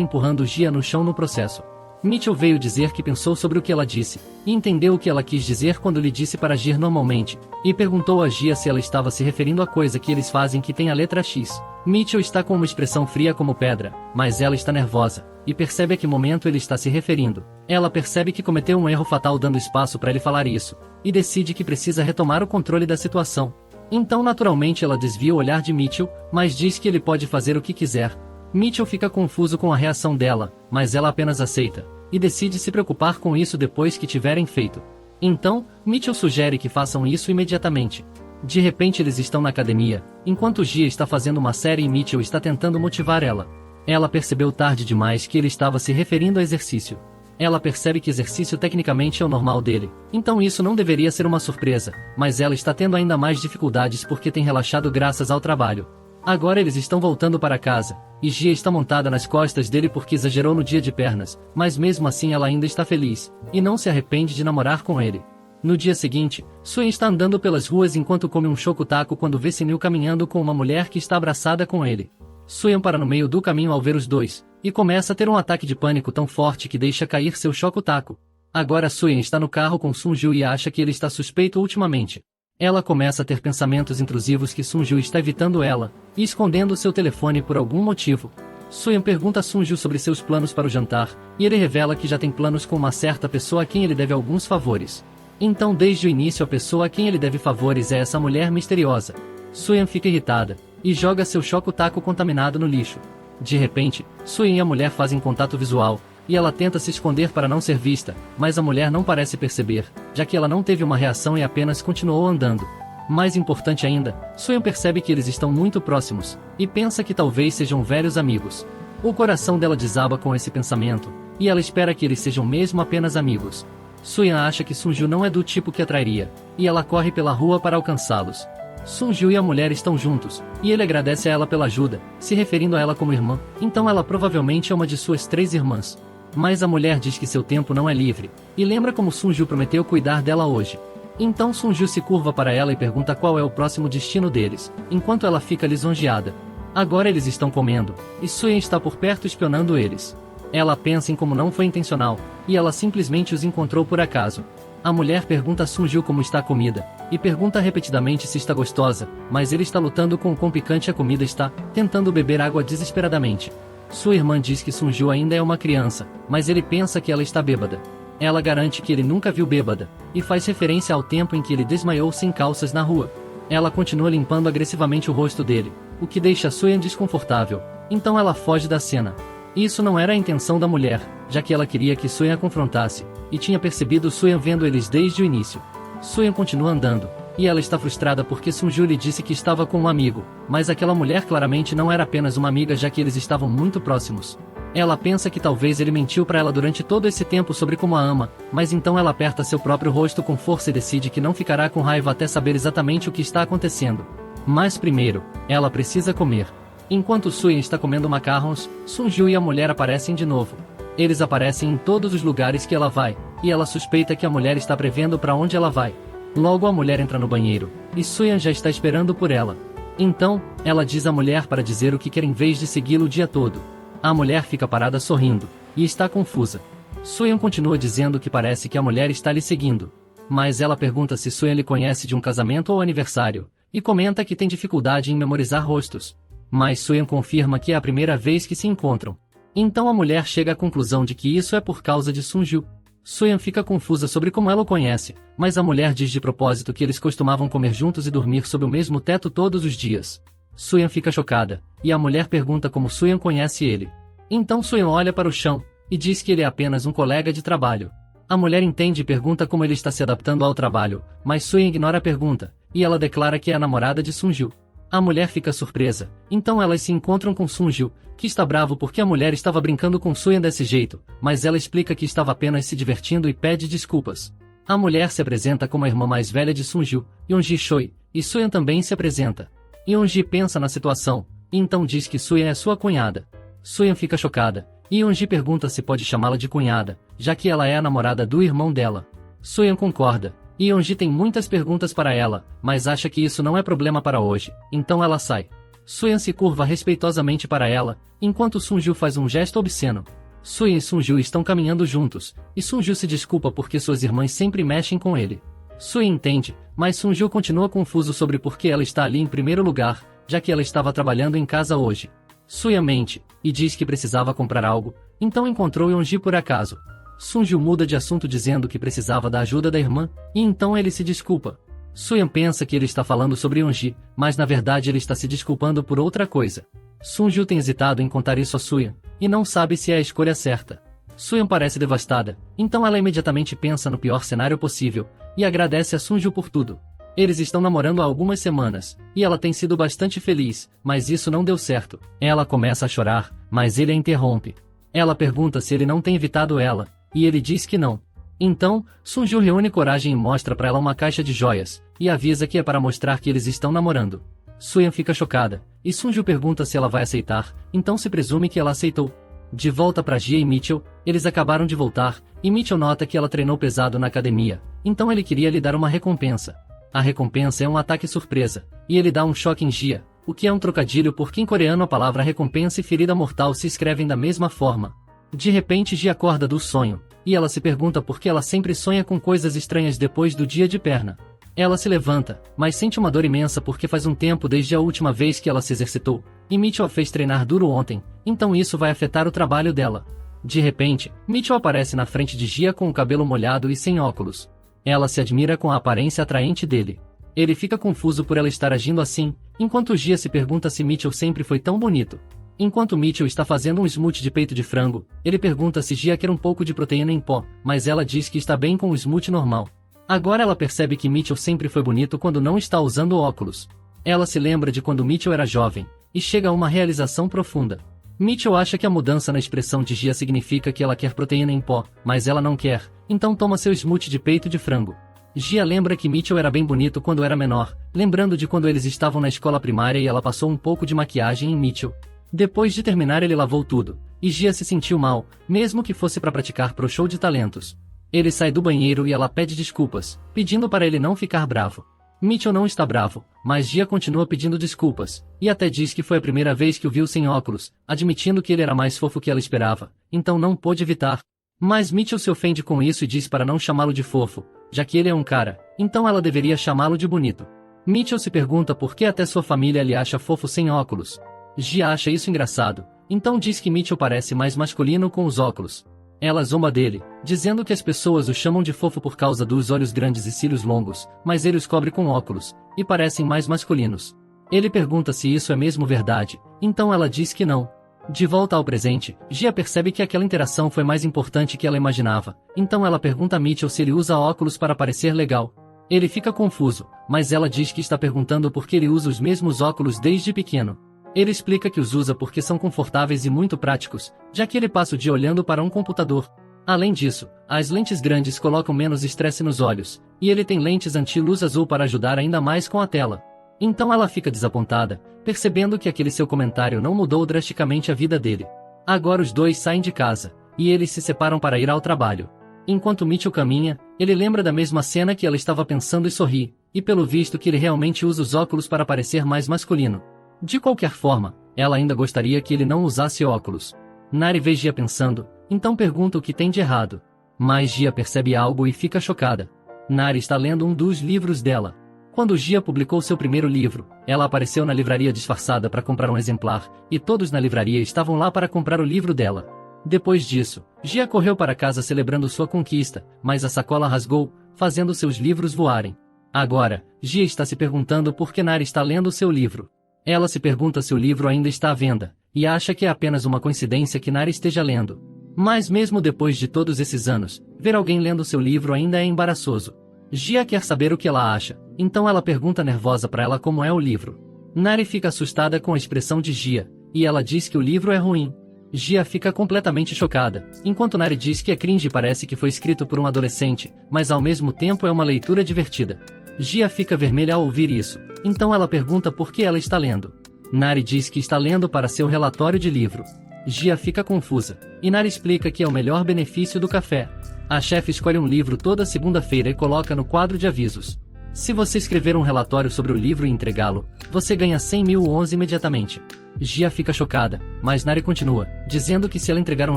empurrando Jia no chão no processo. Mitchell veio dizer que pensou sobre o que ela disse, e entendeu o que ela quis dizer quando lhe disse para agir normalmente, e perguntou a Jia se ela estava se referindo à coisa que eles fazem que tem a letra X. Mitchell está com uma expressão fria como pedra, mas ela está nervosa, e percebe a que momento ele está se referindo. Ela percebe que cometeu um erro fatal dando espaço para ele falar isso, e decide que precisa retomar o controle da situação. Então naturalmente ela desvia o olhar de Mitchell, mas diz que ele pode fazer o que quiser. Mitchell fica confuso com a reação dela, mas ela apenas aceita, e decide se preocupar com isso depois que tiverem feito. Então, Mitchell sugere que façam isso imediatamente. De repente eles estão na academia, enquanto Jia está fazendo uma série e Mitchell está tentando motivar ela. Ela percebeu tarde demais que ele estava se referindo a exercício. Ela percebe que exercício tecnicamente é o normal dele, então isso não deveria ser uma surpresa, mas ela está tendo ainda mais dificuldades porque tem relaxado graças ao trabalho. Agora eles estão voltando para casa, e Jia está montada nas costas dele porque exagerou no dia de pernas, mas mesmo assim ela ainda está feliz, e não se arrepende de namorar com ele. No dia seguinte, Suen está andando pelas ruas enquanto come um choco-taco quando vê Senil caminhando com uma mulher que está abraçada com ele. Suen para no meio do caminho ao ver os dois, e começa a ter um ataque de pânico tão forte que deixa cair seu choco-taco. Agora Suen está no carro com Sunju e acha que ele está suspeito ultimamente. Ela começa a ter pensamentos intrusivos que Sunju está evitando ela, e escondendo seu telefone por algum motivo. Suen pergunta a Sunju sobre seus planos para o jantar, e ele revela que já tem planos com uma certa pessoa a quem ele deve alguns favores. Então desde o início a pessoa a quem ele deve favores é essa mulher misteriosa. Suen fica irritada, e joga seu choco-taco contaminado no lixo. De repente, Suen e a mulher fazem contato visual, e ela tenta se esconder para não ser vista, mas a mulher não parece perceber, já que ela não teve uma reação e apenas continuou andando. Mais importante ainda, Suen percebe que eles estão muito próximos, e pensa que talvez sejam velhos amigos. O coração dela desaba com esse pensamento, e ela espera que eles sejam mesmo apenas amigos. Suen acha que Sunju não é do tipo que atrairia, e ela corre pela rua para alcançá-los. Sunju e a mulher estão juntos, e ele agradece a ela pela ajuda, se referindo a ela como irmã, então ela provavelmente é uma de suas 3 irmãs. Mas a mulher diz que seu tempo não é livre, e lembra como Sunju prometeu cuidar dela hoje. Então Sunju se curva para ela e pergunta qual é o próximo destino deles, enquanto ela fica lisonjeada. Agora eles estão comendo, e Suen está por perto espionando eles. Ela pensa em como não foi intencional, e ela simplesmente os encontrou por acaso. A mulher pergunta a Sunju como está a comida, e pergunta repetidamente se está gostosa, mas ele está lutando com o quão picante a comida está, tentando beber água desesperadamente. Sua irmã diz que Sunju ainda é uma criança, mas ele pensa que ela está bêbada. Ela garante que ele nunca viu bêbada, e faz referência ao tempo em que ele desmaiou sem calças na rua. Ela continua limpando agressivamente o rosto dele, o que deixa Suen desconfortável, então ela foge da cena. Isso não era a intenção da mulher, já que ela queria que Suen a confrontasse, e tinha percebido Suen vendo eles desde o início. Suen continua andando, e ela está frustrada porque Sunju lhe disse que estava com um amigo, mas aquela mulher claramente não era apenas uma amiga já que eles estavam muito próximos. Ela pensa que talvez ele mentiu para ela durante todo esse tempo sobre como a ama, mas então ela aperta seu próprio rosto com força e decide que não ficará com raiva até saber exatamente o que está acontecendo. Mas primeiro, ela precisa comer. Enquanto Suen está comendo macarrons, Sunju e a mulher aparecem de novo. Eles aparecem em todos os lugares que ela vai, e ela suspeita que a mulher está prevendo para onde ela vai. Logo a mulher entra no banheiro, e Suen já está esperando por ela. Então, ela diz à mulher para dizer o que quer em vez de segui-lo o dia todo. A mulher fica parada sorrindo, e está confusa. Suen continua dizendo que parece que a mulher está lhe seguindo. Mas ela pergunta se Suen lhe conhece de um casamento ou aniversário, e comenta que tem dificuldade em memorizar rostos. Mas Suen confirma que é a primeira vez que se encontram. Então a mulher chega à conclusão de que isso é por causa de Sunju. Suen fica confusa sobre como ela o conhece, mas a mulher diz de propósito que eles costumavam comer juntos e dormir sob o mesmo teto todos os dias. Suen fica chocada, e a mulher pergunta como Suen conhece ele. Então Suen olha para o chão, e diz que ele é apenas um colega de trabalho. A mulher entende e pergunta como ele está se adaptando ao trabalho, mas Suen ignora a pergunta, e ela declara que é a namorada de Sunju. A mulher fica surpresa, então elas se encontram com Sunju, que está bravo porque a mulher estava brincando com Suen desse jeito, mas ela explica que estava apenas se divertindo e pede desculpas. A mulher se apresenta como a irmã mais velha de Sunju, Yeonji Choi, e Suyan também se apresenta. Yeonji pensa na situação, e então diz que Suyan é sua cunhada. Suyan fica chocada, e Yeonji pergunta se pode chamá-la de cunhada, já que ela é a namorada do irmão dela. Suyan concorda, e Yeonji tem muitas perguntas para ela, mas acha que isso não é problema para hoje, então ela sai. Suyan se curva respeitosamente para ela, enquanto Sunju faz um gesto obsceno. Suyan e Sunju estão caminhando juntos, e Sunju se desculpa porque suas irmãs sempre mexem com ele. Suyan entende, mas Sunju continua confuso sobre por que ela está ali em primeiro lugar, já que ela estava trabalhando em casa hoje. Suyan mente, e diz que precisava comprar algo, então encontrou Yeonji por acaso. Sunju muda de assunto dizendo que precisava da ajuda da irmã, e então ele se desculpa. Suyan pensa que ele está falando sobre Yeonji, mas na verdade ele está se desculpando por outra coisa. Sunju tem hesitado em contar isso a Suyan, e não sabe se é a escolha certa. Suyan parece devastada, então ela imediatamente pensa no pior cenário possível, e agradece a Sunju por tudo. Eles estão namorando há algumas semanas, e ela tem sido bastante feliz, mas isso não deu certo. Ela começa a chorar, mas ele a interrompe. Ela pergunta se ele não tem evitado ela, e ele diz que não. Então, Sunju reúne coragem e mostra para ela uma caixa de joias, e avisa que é para mostrar que eles estão namorando. Suyan fica chocada, e Sunju pergunta se ela vai aceitar, então se presume que ela aceitou. De volta para Jia e Mitchell, eles acabaram de voltar, e Mitchell nota que ela treinou pesado na academia, então ele queria lhe dar uma recompensa. A recompensa é um ataque surpresa, e ele dá um choque em Jia, o que é um trocadilho porque em coreano a palavra recompensa e ferida mortal se escrevem da mesma forma. De repente Jia acorda do sonho, e ela se pergunta por que ela sempre sonha com coisas estranhas depois do dia de perna. Ela se levanta, mas sente uma dor imensa porque faz um tempo desde a última vez que ela se exercitou, e Mitchell a fez treinar duro ontem, então isso vai afetar o trabalho dela. De repente, Mitchell aparece na frente de Jia com o cabelo molhado e sem óculos. Ela se admira com a aparência atraente dele. Ele fica confuso por ela estar agindo assim, enquanto Jia se pergunta se Mitchell sempre foi tão bonito. Enquanto Mitchell está fazendo um smoothie de peito de frango, ele pergunta se Jia quer um pouco de proteína em pó, mas ela diz que está bem com o smoothie normal. Agora ela percebe que Mitchell sempre foi bonito quando não está usando óculos. Ela se lembra de quando Mitchell era jovem, e chega a uma realização profunda. Mitchell acha que a mudança na expressão de Jia significa que ela quer proteína em pó, mas ela não quer, então toma seu smoothie de peito de frango. Jia lembra que Mitchell era bem bonito quando era menor, lembrando de quando eles estavam na escola primária e ela passou um pouco de maquiagem em Mitchell. Depois de terminar ele lavou tudo, e Jia se sentiu mal, mesmo que fosse para praticar pro show de talentos. Ele sai do banheiro e ela pede desculpas, pedindo para ele não ficar bravo. Mitchell não está bravo, mas Jia continua pedindo desculpas, e até diz que foi a primeira vez que o viu sem óculos, admitindo que ele era mais fofo que ela esperava, então não pôde evitar. Mas Mitchell se ofende com isso e diz para não chamá-lo de fofo, já que ele é um cara, então ela deveria chamá-lo de bonito. Mitchell se pergunta por que até sua família lhe acha fofo sem óculos. Jia acha isso engraçado, então diz que Mitchell parece mais masculino com os óculos. Ela zomba dele, dizendo que as pessoas o chamam de fofo por causa dos olhos grandes e cílios longos, mas ele os cobre com óculos, e parecem mais masculinos. Ele pergunta se isso é mesmo verdade, então ela diz que não. De volta ao presente, Jia percebe que aquela interação foi mais importante que ela imaginava, então ela pergunta a Mitchell se ele usa óculos para parecer legal. Ele fica confuso, mas ela diz que está perguntando por que ele usa os mesmos óculos desde pequeno. Ele explica que os usa porque são confortáveis e muito práticos, já que ele passa o dia olhando para um computador. Além disso, as lentes grandes colocam menos estresse nos olhos, e ele tem lentes anti-luz azul para ajudar ainda mais com a tela. Então ela fica desapontada, percebendo que aquele seu comentário não mudou drasticamente a vida dele. Agora os dois saem de casa, e eles se separam para ir ao trabalho. Enquanto Mitchell caminha, ele lembra da mesma cena que ela estava pensando e sorri, e pelo visto que ele realmente usa os óculos para parecer mais masculino. De qualquer forma, ela ainda gostaria que ele não usasse óculos. Nari vê Jia pensando, então pergunta o que tem de errado. Mas Jia percebe algo e fica chocada. Nari está lendo um dos livros dela. Quando Jia publicou seu primeiro livro, ela apareceu na livraria disfarçada para comprar um exemplar, e todos na livraria estavam lá para comprar o livro dela. Depois disso, Jia correu para casa celebrando sua conquista, mas a sacola rasgou, fazendo seus livros voarem. Agora, Jia está se perguntando por que Nari está lendo seu livro. Ela se pergunta se o livro ainda está à venda, e acha que é apenas uma coincidência que Nari esteja lendo. Mas mesmo depois de todos esses anos, ver alguém lendo seu livro ainda é embaraçoso. Jia quer saber o que ela acha, então ela pergunta nervosa para ela como é o livro. Nari fica assustada com a expressão de Jia, e ela diz que o livro é ruim. Gia fica completamente chocada, enquanto Nari diz que é cringe e parece que foi escrito por um adolescente, mas ao mesmo tempo é uma leitura divertida. Gia fica vermelha ao ouvir isso, então ela pergunta por que ela está lendo. Nari diz que está lendo para seu relatório de livro. Gia fica confusa, e Nari explica que é o melhor benefício do café. A chefe escolhe um livro toda segunda-feira e coloca no quadro de avisos. Se você escrever um relatório sobre o livro e entregá-lo, você ganha 100.000 wons imediatamente. Gia fica chocada, mas Nari continua, dizendo que se ela entregar um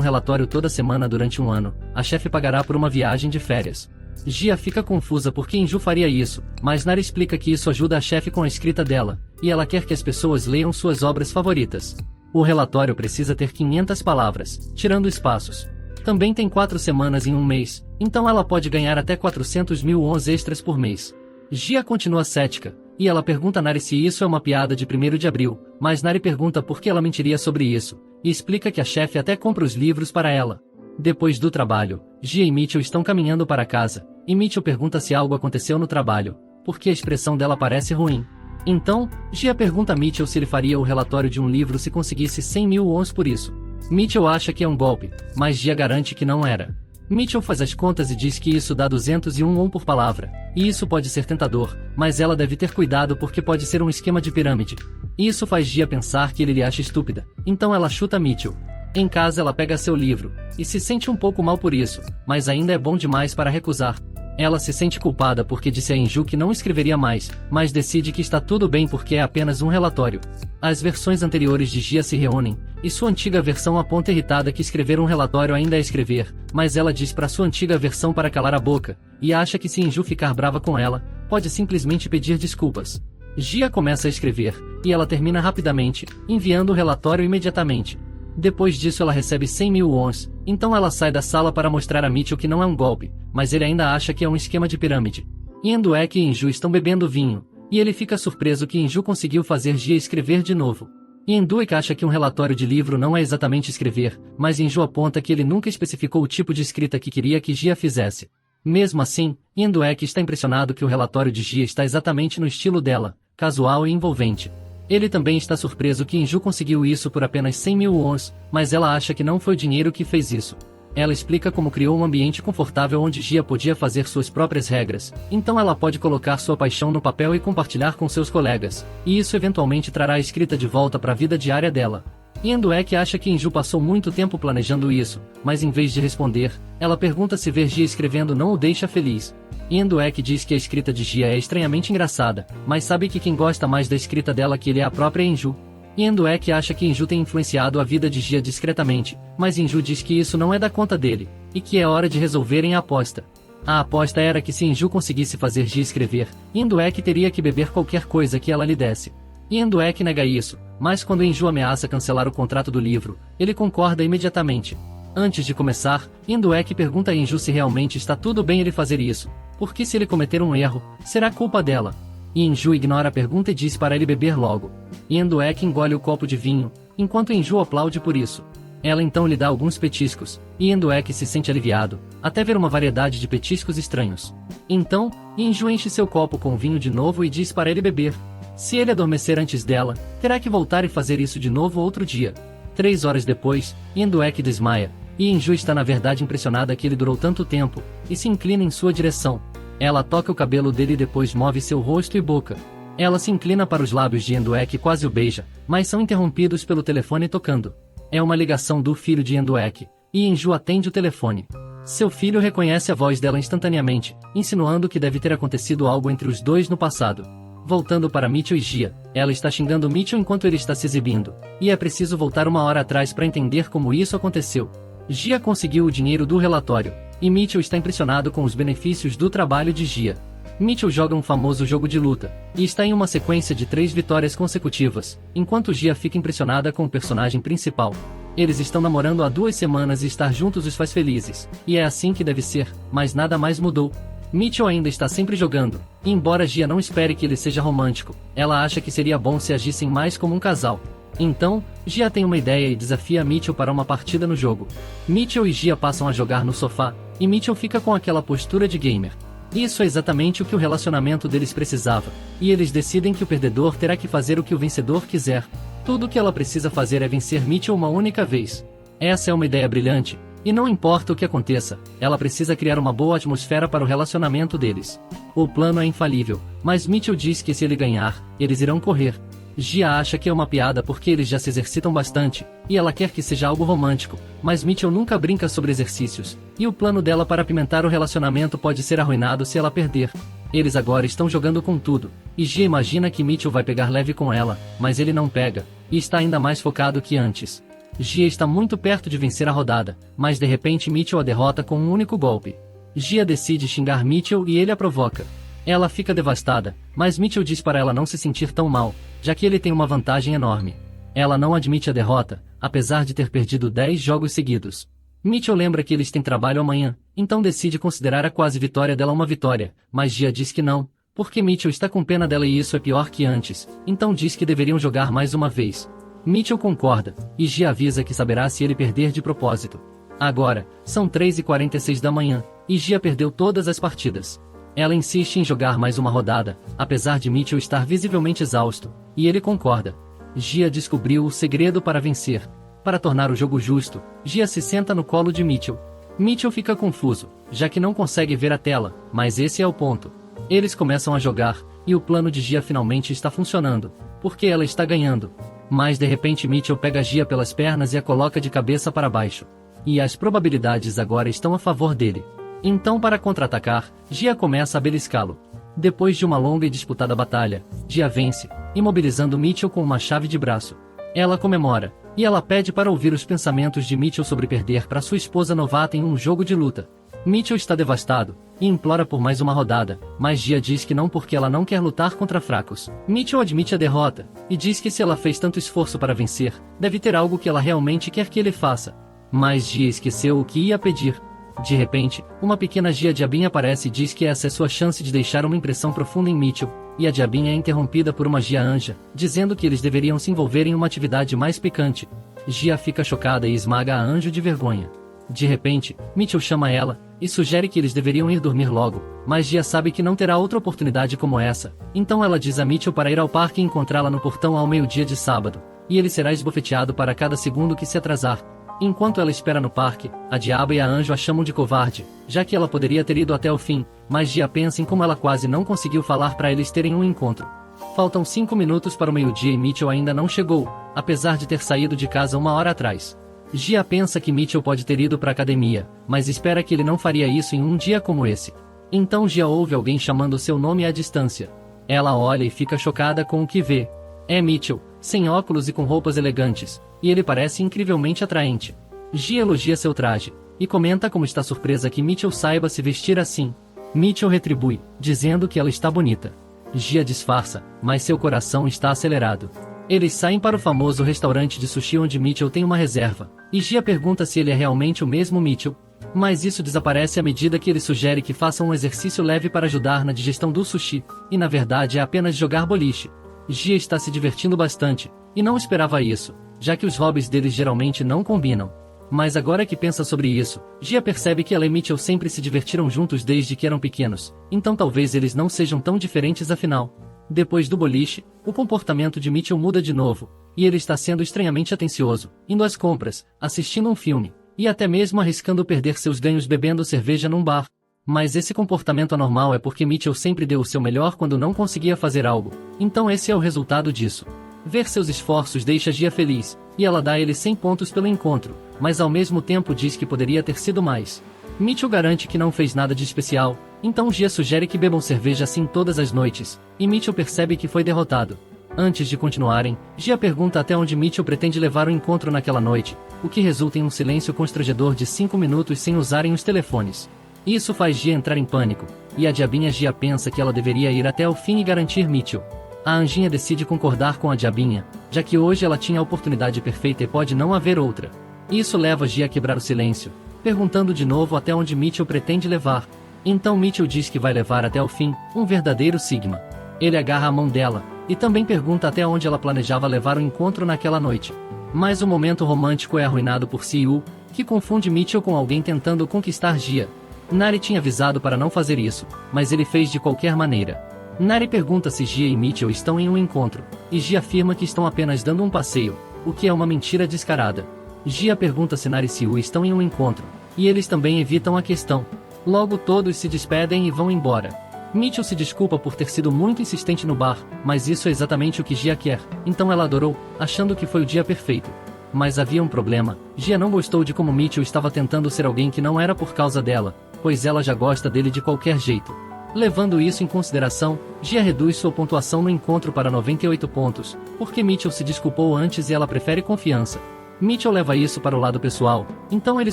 relatório toda semana durante um ano, a chefe pagará por uma viagem de férias. Gia fica confusa porque Inju faria isso, mas Nari explica que isso ajuda a chefe com a escrita dela, e ela quer que as pessoas leiam suas obras favoritas. O relatório precisa ter 500 palavras, tirando espaços. Também tem 4 semanas em um mês, então ela pode ganhar até 400.000 wons extras por mês. Gia continua cética, e ela pergunta a Nari se isso é uma piada de 1º de abril, mas Nari pergunta por que ela mentiria sobre isso, e explica que a chefe até compra os livros para ela. Depois do trabalho, Gia e Mitchell estão caminhando para casa, e Mitchell pergunta se algo aconteceu no trabalho, porque a expressão dela parece ruim. Então, Gia pergunta a Mitchell se ele faria o relatório de um livro se conseguisse 100.000 wons por isso. Mitchell acha que é um golpe, mas Gia garante que não era. Mitchell faz as contas e diz que isso dá 201 won por palavra, e isso pode ser tentador, mas ela deve ter cuidado porque pode ser um esquema de pirâmide. Isso faz Gia pensar que ele lhe acha estúpida, então ela chuta Mitchell. Em casa ela pega seu livro, e se sente um pouco mal por isso, mas ainda é bom demais para recusar. Ela se sente culpada porque disse a Inju que não escreveria mais, mas decide que está tudo bem porque é apenas um relatório. As versões anteriores de Gia se reúnem, e sua antiga versão aponta irritada que escrever um relatório ainda é escrever, mas ela diz para sua antiga versão para calar a boca, e acha que se Inju ficar brava com ela, pode simplesmente pedir desculpas. Gia começa a escrever, e ela termina rapidamente, enviando o relatório imediatamente. Depois disso ela recebe 100.000 wons, então ela sai da sala para mostrar a Mitchell que não é um golpe, mas ele ainda acha que é um esquema de pirâmide. Yenduek e Inju estão bebendo vinho, e ele fica surpreso que Inju conseguiu fazer Gia escrever de novo. Yenduek acha que um relatório de livro não é exatamente escrever, mas Inju aponta que ele nunca especificou o tipo de escrita que queria que Gia fizesse. Mesmo assim, Yenduek está impressionado que o relatório de Gia está exatamente no estilo dela, casual e envolvente. Ele também está surpreso que Inju conseguiu isso por apenas 100.000 wons, mas ela acha que não foi o dinheiro que fez isso. Ela explica como criou um ambiente confortável onde Gia podia fazer suas próprias regras, então ela pode colocar sua paixão no papel e compartilhar com seus colegas, e isso eventualmente trará a escrita de volta para a vida diária dela. Yenduek acha que Inju passou muito tempo planejando isso, mas em vez de responder, ela pergunta se ver Gia escrevendo não o deixa feliz. Yenduek diz que a escrita de Gia é estranhamente engraçada, mas sabe que quem gosta mais da escrita dela que ele é a própria Inju. Yenduek acha que Inju tem influenciado a vida de Gia discretamente, mas Inju diz que isso não é da conta dele, e que é hora de resolverem a aposta. A aposta era que se Inju conseguisse fazer Gia escrever, Yenduek teria que beber qualquer coisa que ela lhe desse. Yenduek nega isso, mas quando Inju ameaça cancelar o contrato do livro, ele concorda imediatamente. Antes de começar, Yenduek pergunta a Inju se realmente está tudo bem ele fazer isso, porque se ele cometer um erro, será culpa dela. Inju ignora a pergunta e diz para ele beber logo. Yenduek engole o copo de vinho, enquanto Inju aplaude por isso. Ela então lhe dá alguns petiscos, e Yenduek se sente aliviado, até ver uma variedade de petiscos estranhos. Então, Inju enche seu copo com vinho de novo e diz para ele beber. Se ele adormecer antes dela, terá que voltar e fazer isso de novo outro dia. 3 horas depois, Yenduek desmaia, e Inju está na verdade impressionada que ele durou tanto tempo, e se inclina em sua direção. Ela toca o cabelo dele e depois move seu rosto e boca. Ela se inclina para os lábios de Yenduek e quase o beija, mas são interrompidos pelo telefone tocando. É uma ligação do filho de Yenduek, e Inju atende o telefone. Seu filho reconhece a voz dela instantaneamente, insinuando que deve ter acontecido algo entre os dois no passado. Voltando para Mitchell e Gia, ela está xingando Mitchell enquanto ele está se exibindo, e é preciso voltar uma hora atrás para entender como isso aconteceu. Gia conseguiu o dinheiro do relatório, e Mitchell está impressionado com os benefícios do trabalho de Gia. Mitchell joga um famoso jogo de luta, e está em uma sequência de 3 vitórias consecutivas, enquanto Gia fica impressionada com o personagem principal. Eles estão namorando há 2 semanas e estar juntos os faz felizes, e é assim que deve ser, mas nada mais mudou. Mitchell ainda está sempre jogando, e embora Gia não espere que ele seja romântico, ela acha que seria bom se agissem mais como um casal. Então, Gia tem uma ideia e desafia Mitchell para uma partida no jogo. Mitchell e Gia passam a jogar no sofá, e Mitchell fica com aquela postura de gamer. Isso é exatamente o que o relacionamento deles precisava, e eles decidem que o perdedor terá que fazer o que o vencedor quiser. Tudo o que ela precisa fazer é vencer Mitchell uma única vez. Essa é uma ideia brilhante, e não importa o que aconteça, ela precisa criar uma boa atmosfera para o relacionamento deles. O plano é infalível, mas Mitchell diz que se ele ganhar, eles irão correr. Gia acha que é uma piada porque eles já se exercitam bastante, e ela quer que seja algo romântico, mas Mitchell nunca brinca sobre exercícios, e o plano dela para apimentar o relacionamento pode ser arruinado se ela perder. Eles agora estão jogando com tudo, e Gia imagina que Mitchell vai pegar leve com ela, mas ele não pega, e está ainda mais focado que antes. Gia está muito perto de vencer a rodada, mas de repente Mitchell a derrota com um único golpe. Gia decide xingar Mitchell e ele a provoca. Ela fica devastada, mas Mitchell diz para ela não se sentir tão mal, já que ele tem uma vantagem enorme. Ela não admite a derrota, apesar de ter perdido 10 jogos seguidos. Mitchell lembra que eles têm trabalho amanhã, então decide considerar a quase vitória dela uma vitória, mas Gia diz que não, porque Mitchell está com pena dela e isso é pior que antes, então diz que deveriam jogar mais uma vez. Mitchell concorda, e Gia avisa que saberá se ele perder de propósito. Agora, são 3h46 da manhã, e Gia perdeu todas as partidas. Ela insiste em jogar mais uma rodada, apesar de Mitchell estar visivelmente exausto, e ele concorda. Gia descobriu o segredo para vencer. Para tornar o jogo justo, Gia se senta no colo de Mitchell. Mitchell fica confuso, já que não consegue ver a tela, mas esse é o ponto. Eles começam a jogar, e o plano de Gia finalmente está funcionando, porque ela está ganhando. Mas de repente Mitchell pega Gia pelas pernas e a coloca de cabeça para baixo. E as probabilidades agora estão a favor dele. Então, para contra-atacar, Gia começa a beliscá-lo. Depois de uma longa e disputada batalha, Gia vence, imobilizando Mitchell com uma chave de braço. Ela comemora, e ela pede para ouvir os pensamentos de Mitchell sobre perder para sua esposa novata em um jogo de luta. Mitchell está devastado, e implora por mais uma rodada, mas Gia diz que não porque ela não quer lutar contra fracos. Mitchell admite a derrota, e diz que se ela fez tanto esforço para vencer, deve ter algo que ela realmente quer que ele faça. Mas Gia esqueceu o que ia pedir. De repente, uma pequena Gia Diabinha aparece e diz que essa é sua chance de deixar uma impressão profunda em Mitchell, e a Diabinha é interrompida por uma Gia Anja, dizendo que eles deveriam se envolver em uma atividade mais picante. Gia fica chocada e esmaga a Anjo de vergonha. De repente, Mitchell chama ela, e sugere que eles deveriam ir dormir logo, mas Gia sabe que não terá outra oportunidade como essa, então ela diz a Mitchell para ir ao parque e encontrá-la no portão ao meio-dia de sábado, e ele será esbofeteado para cada segundo que se atrasar. Enquanto ela espera no parque, a Diaba e a Anjo a chamam de covarde, já que ela poderia ter ido até o fim, mas Gia pensa em como ela quase não conseguiu falar para eles terem um encontro. Faltam 5 minutos para o meio-dia e Mitchell ainda não chegou, apesar de ter saído de casa 1 hora atrás. Gia pensa que Mitchell pode ter ido para a academia, mas espera que ele não faria isso em um dia como esse. Então Gia ouve alguém chamando seu nome à distância. Ela olha e fica chocada com o que vê. É Mitchell, sem óculos e com roupas elegantes, e ele parece incrivelmente atraente. Gia elogia seu traje, e comenta como está surpresa que Mitchell saiba se vestir assim. Mitchell retribui, dizendo que ela está bonita. Gia disfarça, mas seu coração está acelerado. Eles saem para o famoso restaurante de sushi onde Mitchell tem uma reserva, e Gia pergunta se ele é realmente o mesmo Mitchell. Mas isso desaparece à medida que ele sugere que façam um exercício leve para ajudar na digestão do sushi, e na verdade é apenas jogar boliche. Gia está se divertindo bastante, e não esperava isso, já que os hobbies deles geralmente não combinam. Mas agora que pensa sobre isso, Gia percebe que ela e Mitchell sempre se divertiram juntos desde que eram pequenos, então talvez eles não sejam tão diferentes afinal. Depois do boliche, o comportamento de Mitchell muda de novo, e ele está sendo estranhamente atencioso, indo às compras, assistindo um filme, e até mesmo arriscando perder seus ganhos bebendo cerveja num bar. Mas esse comportamento anormal é porque Mitchell sempre deu o seu melhor quando não conseguia fazer algo, então esse é o resultado disso. Ver seus esforços deixa Gia feliz, e ela dá a ele 100 pontos pelo encontro, mas ao mesmo tempo diz que poderia ter sido mais. Mitchell garante que não fez nada de especial, então Gia sugere que bebam cerveja assim todas as noites, e Mitchell percebe que foi derrotado. Antes de continuarem, Gia pergunta até onde Mitchell pretende levar o encontro naquela noite, o que resulta em um silêncio constrangedor de 5 minutos sem usarem os telefones. Isso faz Gia entrar em pânico, e a Diabinha Gia pensa que ela deveria ir até o fim e garantir Mitchell. A Anjinha decide concordar com a Diabinha, já que hoje ela tinha a oportunidade perfeita e pode não haver outra. Isso leva Gia a quebrar o silêncio, perguntando de novo até onde Mitchell pretende levar. Então Mitchell diz que vai levar até o fim, um verdadeiro Sigma. Ele agarra a mão dela, e também pergunta até onde ela planejava levar o encontro naquela noite. Mas o momento romântico é arruinado por Siu, que confunde Mitchell com alguém tentando conquistar Gia. Nari tinha avisado para não fazer isso, mas ele fez de qualquer maneira. Nari pergunta se Gia e Mitchell estão em um encontro, e Gia afirma que estão apenas dando um passeio, o que é uma mentira descarada. Gia pergunta se Nara e Siu estão em um encontro, e eles também evitam a questão. Logo todos se despedem e vão embora. Mitchell se desculpa por ter sido muito insistente no bar, mas isso é exatamente o que Gia quer, então ela adorou, achando que foi o dia perfeito. Mas havia um problema, Gia não gostou de como Mitchell estava tentando ser alguém que não era por causa dela, pois ela já gosta dele de qualquer jeito. Levando isso em consideração, Gia reduz sua pontuação no encontro para 98 pontos, porque Mitchell se desculpou antes e ela prefere confiança. Mitchell leva isso para o lado pessoal, então ele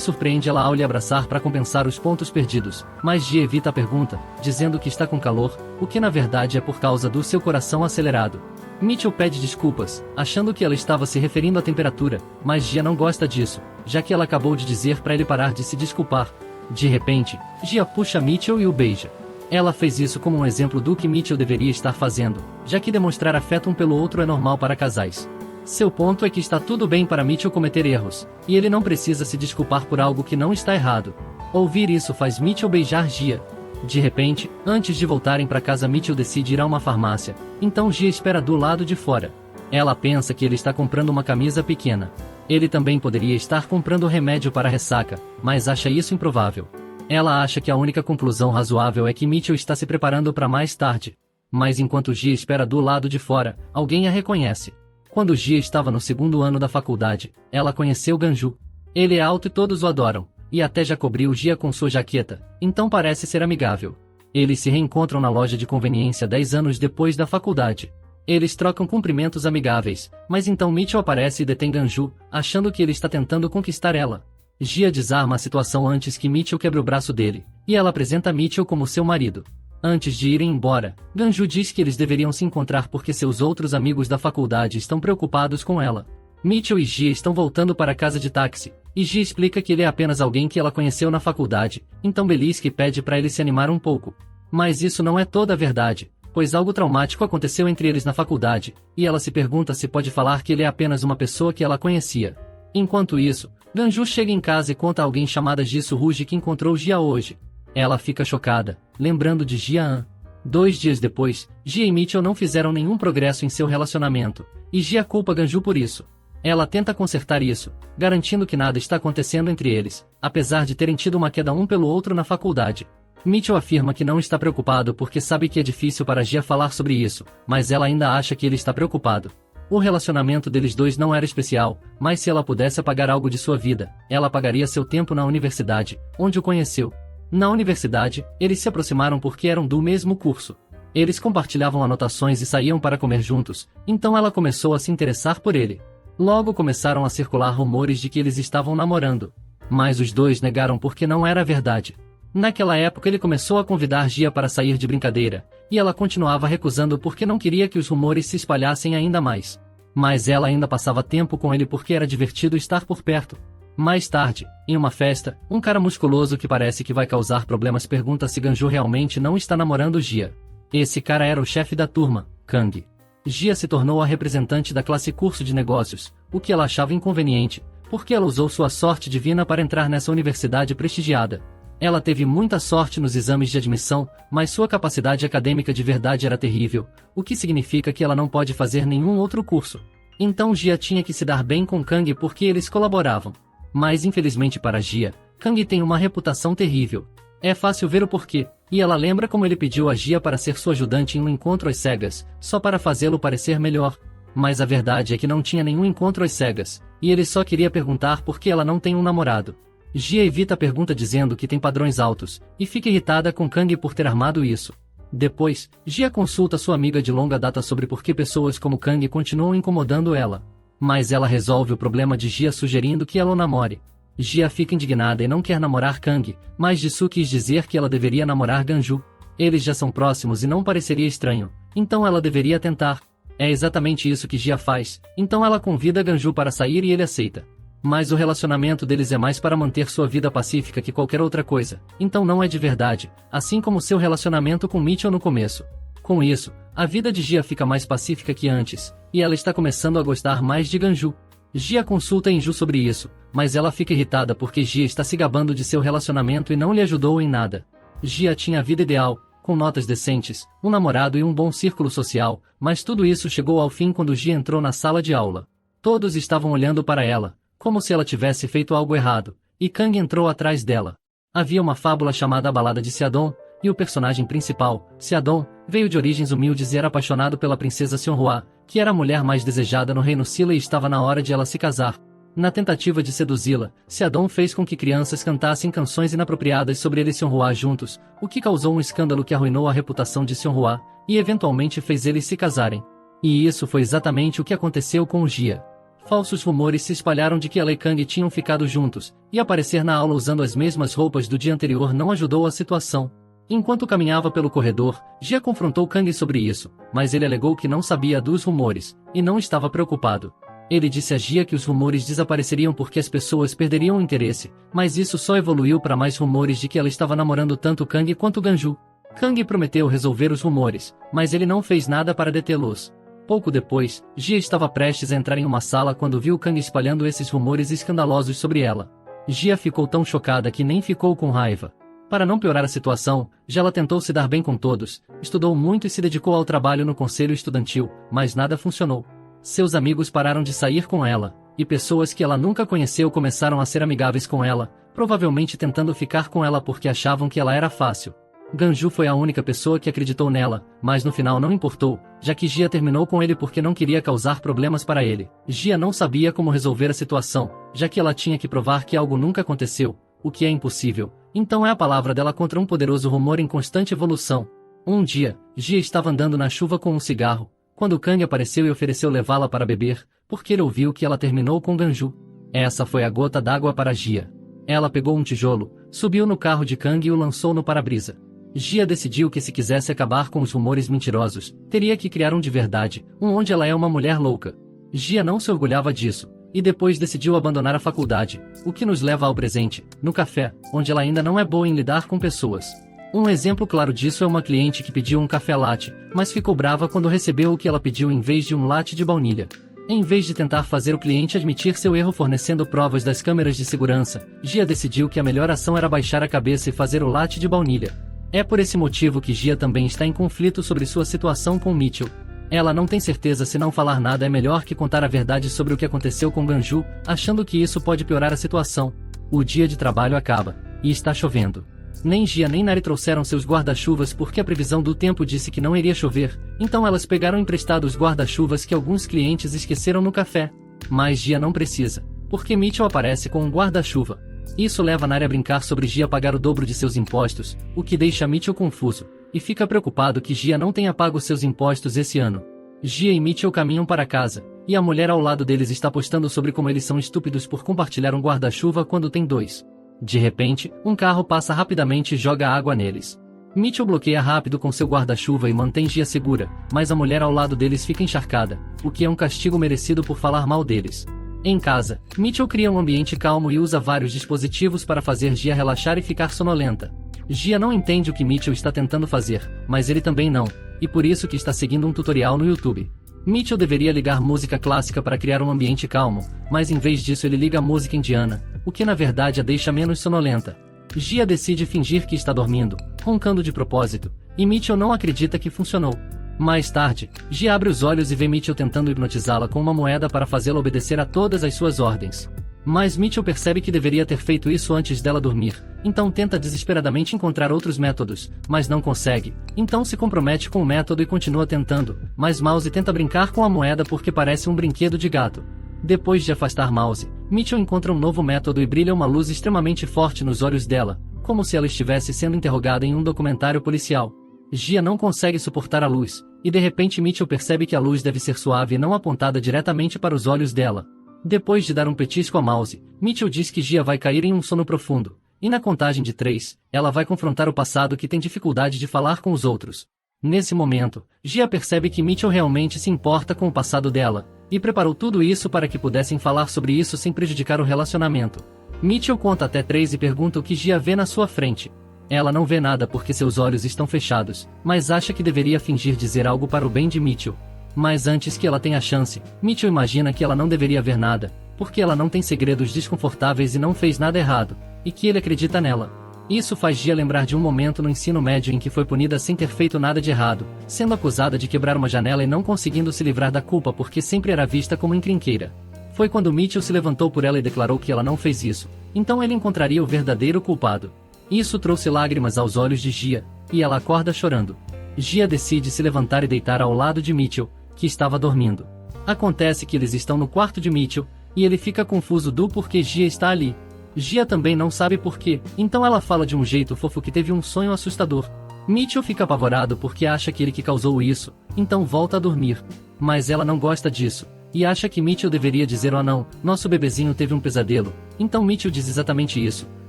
surpreende ela ao lhe abraçar para compensar os pontos perdidos, mas Gia evita a pergunta, dizendo que está com calor, o que na verdade é por causa do seu coração acelerado. Mitchell pede desculpas, achando que ela estava se referindo à temperatura, mas Gia não gosta disso, já que ela acabou de dizer para ele parar de se desculpar. De repente, Gia puxa Mitchell e o beija. Ela fez isso como um exemplo do que Mitchell deveria estar fazendo, já que demonstrar afeto um pelo outro é normal para casais. Seu ponto é que está tudo bem para Mitchell cometer erros, e ele não precisa se desculpar por algo que não está errado. Ouvir isso faz Mitchell beijar Gia. De repente, antes de voltarem para casa, Mitchell decide ir a uma farmácia, então Gia espera do lado de fora. Ela pensa que ele está comprando uma camisa pequena. Ele também poderia estar comprando remédio para a ressaca, mas acha isso improvável. Ela acha que a única conclusão razoável é que Mitchell está se preparando para mais tarde. Mas enquanto Gia espera do lado de fora, alguém a reconhece. Quando Gia estava no segundo ano da faculdade, ela conheceu Ganju. Ele é alto e todos o adoram, e até já cobriu Gia com sua jaqueta, então parece ser amigável. Eles se reencontram na loja de conveniência 10 anos depois da faculdade. Eles trocam cumprimentos amigáveis, mas então Mitchell aparece e detém Ganju, achando que ele está tentando conquistar ela. Gia desarma a situação antes que Mitchell quebre o braço dele, e ela apresenta Mitchell como seu marido. Antes de irem embora, Ganju diz que eles deveriam se encontrar porque seus outros amigos da faculdade estão preocupados com ela. Mitchell e Gia estão voltando para casa de táxi, e Gia explica que ele é apenas alguém que ela conheceu na faculdade, então Beliski pede para ele se animar um pouco. Mas isso não é toda a verdade, pois algo traumático aconteceu entre eles na faculdade, e ela se pergunta se pode falar que ele é apenas uma pessoa que ela conhecia. Enquanto isso, Ganju chega em casa e conta a alguém chamada Jisoo Ruji que encontrou Gia hoje. Ela fica chocada, lembrando de Gia-an. 2 dias depois, Gia e Mitchell não fizeram nenhum progresso em seu relacionamento, e Gia culpa Ganju por isso. Ela tenta consertar isso, garantindo que nada está acontecendo entre eles, apesar de terem tido uma queda um pelo outro na faculdade. Mitchell afirma que não está preocupado porque sabe que é difícil para Gia falar sobre isso, mas ela ainda acha que ele está preocupado. O relacionamento deles dois não era especial, mas se ela pudesse apagar algo de sua vida, ela apagaria seu tempo na universidade, onde o conheceu. Na universidade, eles se aproximaram porque eram do mesmo curso. Eles compartilhavam anotações e saíam para comer juntos, então ela começou a se interessar por ele. Logo começaram a circular rumores de que eles estavam namorando. Mas os dois negaram porque não era verdade. Naquela época ele começou a convidar Gia para sair de brincadeira, e ela continuava recusando porque não queria que os rumores se espalhassem ainda mais. Mas ela ainda passava tempo com ele porque era divertido estar por perto. Mais tarde, em uma festa, um cara musculoso que parece que vai causar problemas pergunta se Ganju realmente não está namorando Gia. Esse cara era o chefe da turma, Kang. Gia se tornou a representante da classe curso de negócios, o que ela achava inconveniente, porque ela usou sua sorte divina para entrar nessa universidade prestigiada. Ela teve muita sorte nos exames de admissão, mas sua capacidade acadêmica de verdade era terrível, o que significa que ela não pode fazer nenhum outro curso. Então Gia tinha que se dar bem com Kang porque eles colaboravam. Mas infelizmente para Gia, Kang tem uma reputação terrível. É fácil ver o porquê, e ela lembra como ele pediu a Gia para ser sua ajudante em um encontro às cegas, só para fazê-lo parecer melhor. Mas a verdade é que não tinha nenhum encontro às cegas, e ele só queria perguntar por que ela não tem um namorado. Gia evita a pergunta dizendo que tem padrões altos, e fica irritada com Kang por ter armado isso. Depois, Gia consulta sua amiga de longa data sobre por que pessoas como Kang continuam incomodando ela. Mas ela resolve o problema de Gia sugerindo que ela o namore. Gia fica indignada e não quer namorar Kang, mas Jisoo quis dizer que ela deveria namorar Ganju. Eles já são próximos e não pareceria estranho, então ela deveria tentar. É exatamente isso que Gia faz, então ela convida Ganju para sair e ele aceita. Mas o relacionamento deles é mais para manter sua vida pacífica que qualquer outra coisa, então não é de verdade, assim como seu relacionamento com Mitchell no começo. Com isso, a vida de Gia fica mais pacífica que antes, e ela está começando a gostar mais de Ganju. Gia consulta Inju sobre isso, mas ela fica irritada porque Gia está se gabando de seu relacionamento e não lhe ajudou em nada. Gia tinha a vida ideal, com notas decentes, um namorado e um bom círculo social, mas tudo isso chegou ao fim quando Gia entrou na sala de aula. Todos estavam olhando para ela, como se ela tivesse feito algo errado, e Kang entrou atrás dela. Havia uma fábula chamada A Balada de Seadon, e o personagem principal, Seadon, veio de origens humildes e era apaixonado pela princesa Seonhua, que era a mulher mais desejada no reino Silla e estava na hora de ela se casar. Na tentativa de seduzi-la, Seadon fez com que crianças cantassem canções inapropriadas sobre ele e Seonhua juntos, o que causou um escândalo que arruinou a reputação de Seonhua, e eventualmente fez eles se casarem. E isso foi exatamente o que aconteceu com o Jia. Falsos rumores se espalharam de que ela e Kang tinham ficado juntos, e aparecer na aula usando as mesmas roupas do dia anterior não ajudou a situação. Enquanto caminhava pelo corredor, Jia confrontou Kang sobre isso, mas ele alegou que não sabia dos rumores, e não estava preocupado. Ele disse a Jia que os rumores desapareceriam porque as pessoas perderiam o interesse, mas isso só evoluiu para mais rumores de que ela estava namorando tanto Kang quanto Ganju. Kang prometeu resolver os rumores, mas ele não fez nada para detê-los. Pouco depois, Jia estava prestes a entrar em uma sala quando viu Kang espalhando esses rumores escandalosos sobre ela. Jia ficou tão chocada que nem ficou com raiva. Para não piorar a situação, Jia tentou se dar bem com todos, estudou muito e se dedicou ao trabalho no conselho estudantil, mas nada funcionou. Seus amigos pararam de sair com ela, e pessoas que ela nunca conheceu começaram a ser amigáveis com ela, provavelmente tentando ficar com ela porque achavam que ela era fácil. Ganju foi a única pessoa que acreditou nela, mas no final não importou, já que Jia terminou com ele porque não queria causar problemas para ele. Jia não sabia como resolver a situação, já que ela tinha que provar que algo nunca aconteceu, o que é impossível, então é a palavra dela contra um poderoso rumor em constante evolução. Um dia, Jia estava andando na chuva com um cigarro, quando Kang apareceu e ofereceu levá-la para beber, porque ele ouviu que ela terminou com Ganju. Essa foi a gota d'água para Jia. Ela pegou um tijolo, subiu no carro de Kang e o lançou no para-brisa. Jia decidiu que se quisesse acabar com os rumores mentirosos, teria que criar um de verdade, onde ela é uma mulher louca. Jia não se orgulhava disso, e depois decidiu abandonar a faculdade, o que nos leva ao presente, no café, onde ela ainda não é boa em lidar com pessoas. Um exemplo claro disso é uma cliente que pediu um café latte, mas ficou brava quando recebeu o que ela pediu em vez de um latte de baunilha. Em vez de tentar fazer o cliente admitir seu erro fornecendo provas das câmeras de segurança, Jia decidiu que a melhor ação era baixar a cabeça e fazer o latte de baunilha. É por esse motivo que Jia também está em conflito sobre sua situação com Mitchell. Ela não tem certeza se não falar nada é melhor que contar a verdade sobre o que aconteceu com Ganju, achando que isso pode piorar a situação. O dia de trabalho acaba, e está chovendo. Nem Jia nem Nari trouxeram seus guarda-chuvas porque a previsão do tempo disse que não iria chover, então elas pegaram emprestado os guarda-chuvas que alguns clientes esqueceram no café. Mas Jia não precisa, porque Mitchell aparece com um guarda-chuva. Isso leva Nari a brincar sobre Jia pagar o dobro de seus impostos, o que deixa Mitchell confuso, e fica preocupado que Jia não tenha pago seus impostos esse ano. Jia e Mitchell caminham para casa, e a mulher ao lado deles está postando sobre como eles são estúpidos por compartilhar um guarda-chuva quando tem dois. De repente, um carro passa rapidamente e joga água neles. Mitchell bloqueia rápido com seu guarda-chuva e mantém Jia segura, mas a mulher ao lado deles fica encharcada, o que é um castigo merecido por falar mal deles. Em casa, Mitchell cria um ambiente calmo e usa vários dispositivos para fazer Jia relaxar e ficar sonolenta. Jia não entende o que Mitchell está tentando fazer, mas ele também não, e por isso que está seguindo um tutorial no YouTube. Mitchell deveria ligar música clássica para criar um ambiente calmo, mas em vez disso ele liga música indiana, o que na verdade a deixa menos sonolenta. Jia decide fingir que está dormindo, roncando de propósito, e Mitchell não acredita que funcionou. Mais tarde, Jia abre os olhos e vê Mitchell tentando hipnotizá-la com uma moeda para fazê-la obedecer a todas as suas ordens. Mas Mitchell percebe que deveria ter feito isso antes dela dormir, então tenta desesperadamente encontrar outros métodos, mas não consegue, então se compromete com o método e continua tentando, mas Mouse tenta brincar com a moeda porque parece um brinquedo de gato. Depois de afastar Mouse, Mitchell encontra um novo método e brilha uma luz extremamente forte nos olhos dela, como se ela estivesse sendo interrogada em um documentário policial. Jia não consegue suportar a luz, e de repente Mitchell percebe que a luz deve ser suave e não apontada diretamente para os olhos dela. Depois de dar um petisco a Mouse, Mitchell diz que Jia vai cair em um sono profundo, e na contagem de 3, ela vai confrontar o passado que tem dificuldade de falar com os outros. Nesse momento, Jia percebe que Mitchell realmente se importa com o passado dela, e preparou tudo isso para que pudessem falar sobre isso sem prejudicar o relacionamento. Mitchell conta até 3 e pergunta o que Jia vê na sua frente. Ela não vê nada porque seus olhos estão fechados, mas acha que deveria fingir dizer algo para o bem de Mitchell. Mas antes que ela tenha chance, Mitchell imagina que ela não deveria ver nada, porque ela não tem segredos desconfortáveis e não fez nada errado, e que ele acredita nela. Isso faz Jia lembrar de um momento no ensino médio em que foi punida sem ter feito nada de errado, sendo acusada de quebrar uma janela e não conseguindo se livrar da culpa porque sempre era vista como encrenqueira. Foi quando Mitchell se levantou por ela e declarou que ela não fez isso, então ele encontraria o verdadeiro culpado. Isso trouxe lágrimas aos olhos de Gia, e ela acorda chorando. Gia decide se levantar e deitar ao lado de Mitchell, que estava dormindo. Acontece que eles estão no quarto de Mitchell, e ele fica confuso do porquê Gia está ali. Gia também não sabe porquê, então ela fala de um jeito fofo que teve um sonho assustador. Mitchell fica apavorado porque acha que ele que causou isso, então volta a dormir. Mas ela não gosta disso, e acha que Mitchell deveria dizer "oh não, nosso bebezinho teve um pesadelo", então Mitchell diz exatamente isso,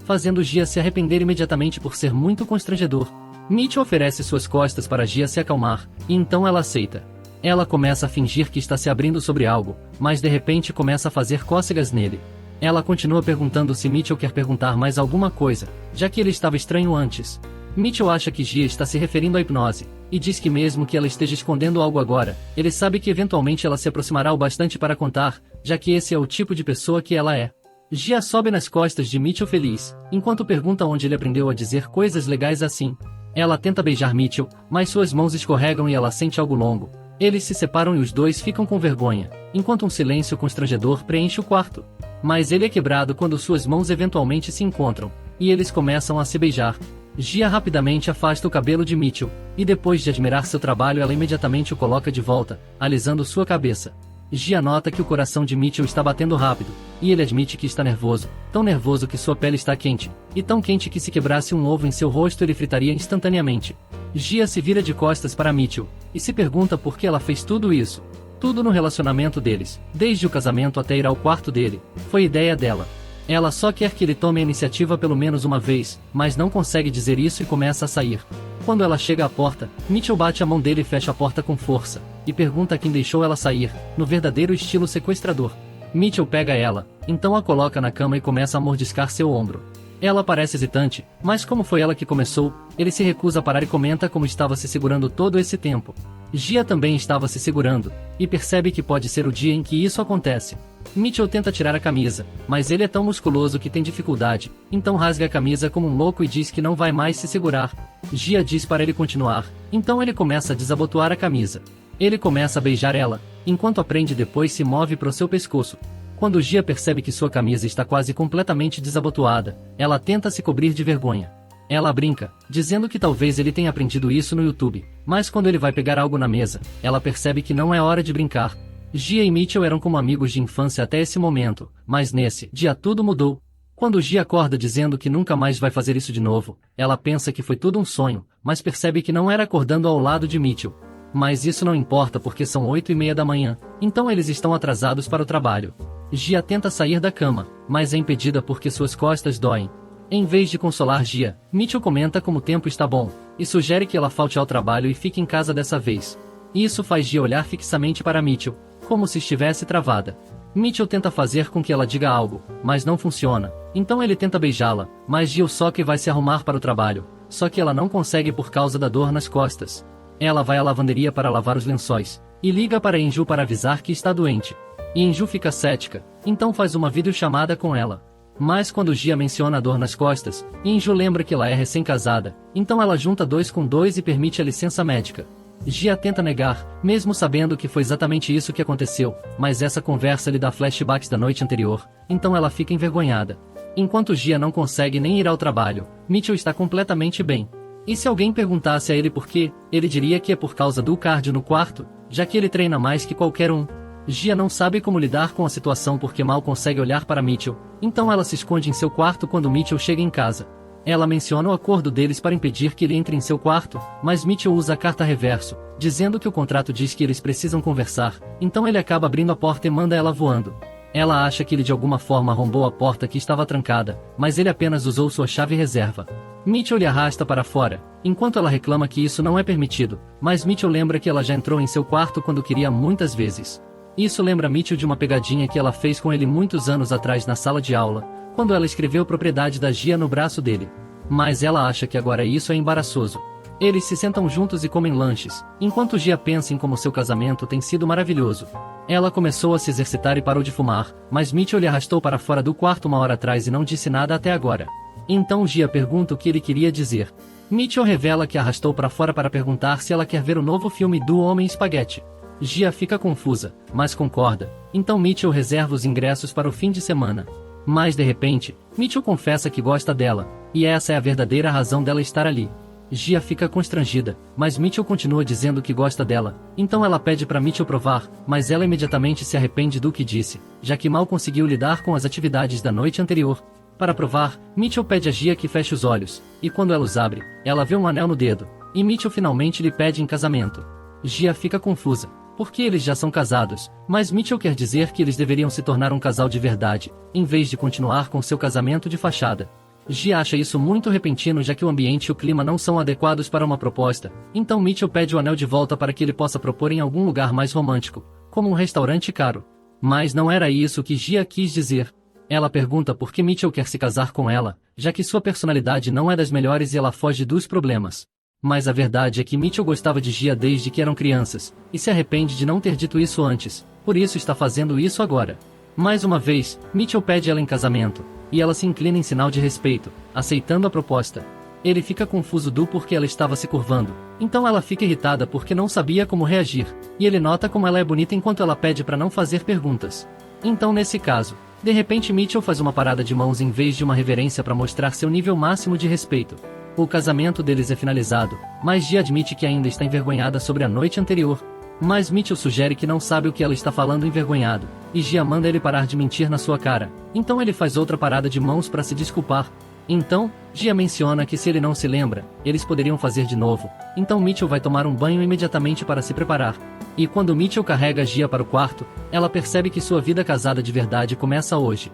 fazendo Gia se arrepender imediatamente por ser muito constrangedor. Mitchell oferece suas costas para Gia se acalmar, e então ela aceita. Ela começa a fingir que está se abrindo sobre algo, mas de repente começa a fazer cócegas nele. Ela continua perguntando se Mitchell quer perguntar mais alguma coisa, já que ele estava estranho antes. Mitchell acha que Gia está se referindo à hipnose, e diz que mesmo que ela esteja escondendo algo agora, ele sabe que eventualmente ela se aproximará o bastante para contar, já que esse é o tipo de pessoa que ela é. Gia sobe nas costas de Mitchell feliz, enquanto pergunta onde ele aprendeu a dizer coisas legais assim. Ela tenta beijar Mitchell, mas suas mãos escorregam e ela sente algo longo. Eles se separam e os dois ficam com vergonha, enquanto um silêncio constrangedor preenche o quarto. Mas ele é quebrado quando suas mãos eventualmente se encontram, e eles começam a se beijar. Gia rapidamente afasta o cabelo de Mitchell, e depois de admirar seu trabalho ela imediatamente o coloca de volta, alisando sua cabeça. Gia nota que o coração de Mitchell está batendo rápido, e ele admite que está nervoso, tão nervoso que sua pele está quente, e tão quente que se quebrasse um ovo em seu rosto ele fritaria instantaneamente. Gia se vira de costas para Mitchell, e se pergunta por que ela fez tudo isso. Tudo no relacionamento deles, desde o casamento até ir ao quarto dele, foi ideia dela. Ela só quer que ele tome a iniciativa pelo menos uma vez, mas não consegue dizer isso e começa a sair. Quando ela chega à porta, Mitchell bate a mão dele e fecha a porta com força, e pergunta a quem deixou ela sair, no verdadeiro estilo sequestrador. Mitchell pega ela, então a coloca na cama e começa a mordiscar seu ombro. Ela parece hesitante, mas como foi ela que começou, ele se recusa a parar e comenta como estava se segurando todo esse tempo. Gia também estava se segurando, e percebe que pode ser o dia em que isso acontece. Mitchell tenta tirar a camisa, mas ele é tão musculoso que tem dificuldade, então rasga a camisa como um louco e diz que não vai mais se segurar. Gia diz para ele continuar, então ele começa a desabotoar a camisa. Ele começa a beijar ela, enquanto aprende depois se move para o seu pescoço. Quando Gia percebe que sua camisa está quase completamente desabotoada, ela tenta se cobrir de vergonha. Ela brinca, dizendo que talvez ele tenha aprendido isso no YouTube, mas quando ele vai pegar algo na mesa, ela percebe que não é hora de brincar. Gia e Mitchell eram como amigos de infância até esse momento, mas nesse dia tudo mudou. Quando Gia acorda dizendo que nunca mais vai fazer isso de novo, ela pensa que foi tudo um sonho, mas percebe que não era acordando ao lado de Mitchell. Mas isso não importa porque são 8:30 da manhã, então eles estão atrasados para o trabalho. Gia tenta sair da cama, mas é impedida porque suas costas doem. Em vez de consolar Gia, Mitchell comenta como o tempo está bom, e sugere que ela falte ao trabalho e fique em casa dessa vez. Isso faz Gia olhar fixamente para Mitchell, como se estivesse travada. Mitchell tenta fazer com que ela diga algo, mas não funciona, então ele tenta beijá-la, mas Gia só que vai se arrumar para o trabalho, só que ela não consegue por causa da dor nas costas. Ela vai à lavanderia para lavar os lençóis, e liga para Enju para avisar que está doente. E Enju fica cética, então faz uma videochamada com ela. Mas quando Gia menciona a dor nas costas, Enju lembra que ela é recém-casada, então ela junta 2 com 2 e permite a licença médica. Gia tenta negar, mesmo sabendo que foi exatamente isso que aconteceu, mas essa conversa lhe dá flashbacks da noite anterior, então ela fica envergonhada. Enquanto Gia não consegue nem ir ao trabalho, Mitchell está completamente bem. E se alguém perguntasse a ele por quê, ele diria que é por causa do cardio no quarto, já que ele treina mais que qualquer um. Gia não sabe como lidar com a situação porque mal consegue olhar para Mitchell, então ela se esconde em seu quarto quando Mitchell chega em casa. Ela menciona o acordo deles para impedir que ele entre em seu quarto, mas Mitchell usa a carta reverso, dizendo que o contrato diz que eles precisam conversar, então ele acaba abrindo a porta e manda ela voando. Ela acha que ele de alguma forma arrombou a porta que estava trancada, mas ele apenas usou sua chave reserva. Mitchell lhe arrasta para fora, enquanto ela reclama que isso não é permitido, mas Mitchell lembra que ela já entrou em seu quarto quando queria muitas vezes. Isso lembra Mitchell de uma pegadinha que ela fez com ele muitos anos atrás na sala de aula, quando ela escreveu propriedade da Gia no braço dele. Mas ela acha que agora isso é embaraçoso. Eles se sentam juntos e comem lanches, enquanto Gia pensa em como seu casamento tem sido maravilhoso. Ela começou a se exercitar e parou de fumar, mas Mitchell lhe arrastou para fora do quarto uma hora atrás e não disse nada até agora. Então Gia pergunta o que ele queria dizer. Mitchell revela que a arrastou para fora para perguntar se ela quer ver o novo filme do Homem Espaguete. Gia fica confusa, mas concorda, Então Mitchell reserva os ingressos para o fim de semana. Mas de repente, Mitchell confessa que gosta dela, e essa é a verdadeira razão dela estar ali. Gia fica constrangida, mas Mitchell continua dizendo que gosta dela, então ela pede para Mitchell provar, mas ela imediatamente se arrepende do que disse, já que mal conseguiu lidar com as atividades da noite anterior. Para provar, Mitchell pede a Gia que feche os olhos, e quando ela os abre, ela vê um anel no dedo, e Mitchell finalmente lhe pede em casamento. Gia fica confusa, porque eles já são casados, mas Mitchell quer dizer que eles deveriam se tornar um casal de verdade, em vez de continuar com seu casamento de fachada. Gia acha isso muito repentino, já que o ambiente e o clima não são adequados para uma proposta, então Mitchell pede o anel de volta para que ele possa propor em algum lugar mais romântico, como um restaurante caro. Mas não era isso que Gia quis dizer. Ela pergunta por que Mitchell quer se casar com ela, já que sua personalidade não é das melhores e ela foge dos problemas. Mas a verdade é que Mitchell gostava de Gia desde que eram crianças, e se arrepende de não ter dito isso antes, por isso está fazendo isso agora. Mais uma vez, Mitchell pede ela em casamento, e ela se inclina em sinal de respeito, aceitando a proposta. Ele fica confuso do porquê ela estava se curvando, então ela fica irritada porque não sabia como reagir, e ele nota como ela é bonita enquanto ela pede para não fazer perguntas. Então nesse caso, de repente Mitchell faz uma parada de mãos em vez de uma reverência para mostrar seu nível máximo de respeito. O casamento deles é finalizado, mas Gia admite que ainda está envergonhada sobre a noite anterior. Mas Mitchell sugere que não sabe o que ela está falando envergonhado, e Gia manda ele parar de mentir na sua cara. Então ele faz outra parada de mãos para se desculpar. Então, Gia menciona que se ele não se lembra, eles poderiam fazer de novo. Então Mitchell vai tomar um banho imediatamente para se preparar. E quando Mitchell carrega Gia para o quarto, ela percebe que sua vida casada de verdade começa hoje.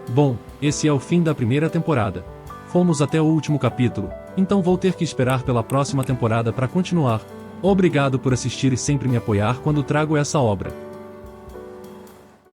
Bom, esse é o fim da primeira temporada. Fomos até o último capítulo, então vou ter que esperar pela próxima temporada para continuar. Obrigado por assistir e sempre me apoiar quando trago essa obra.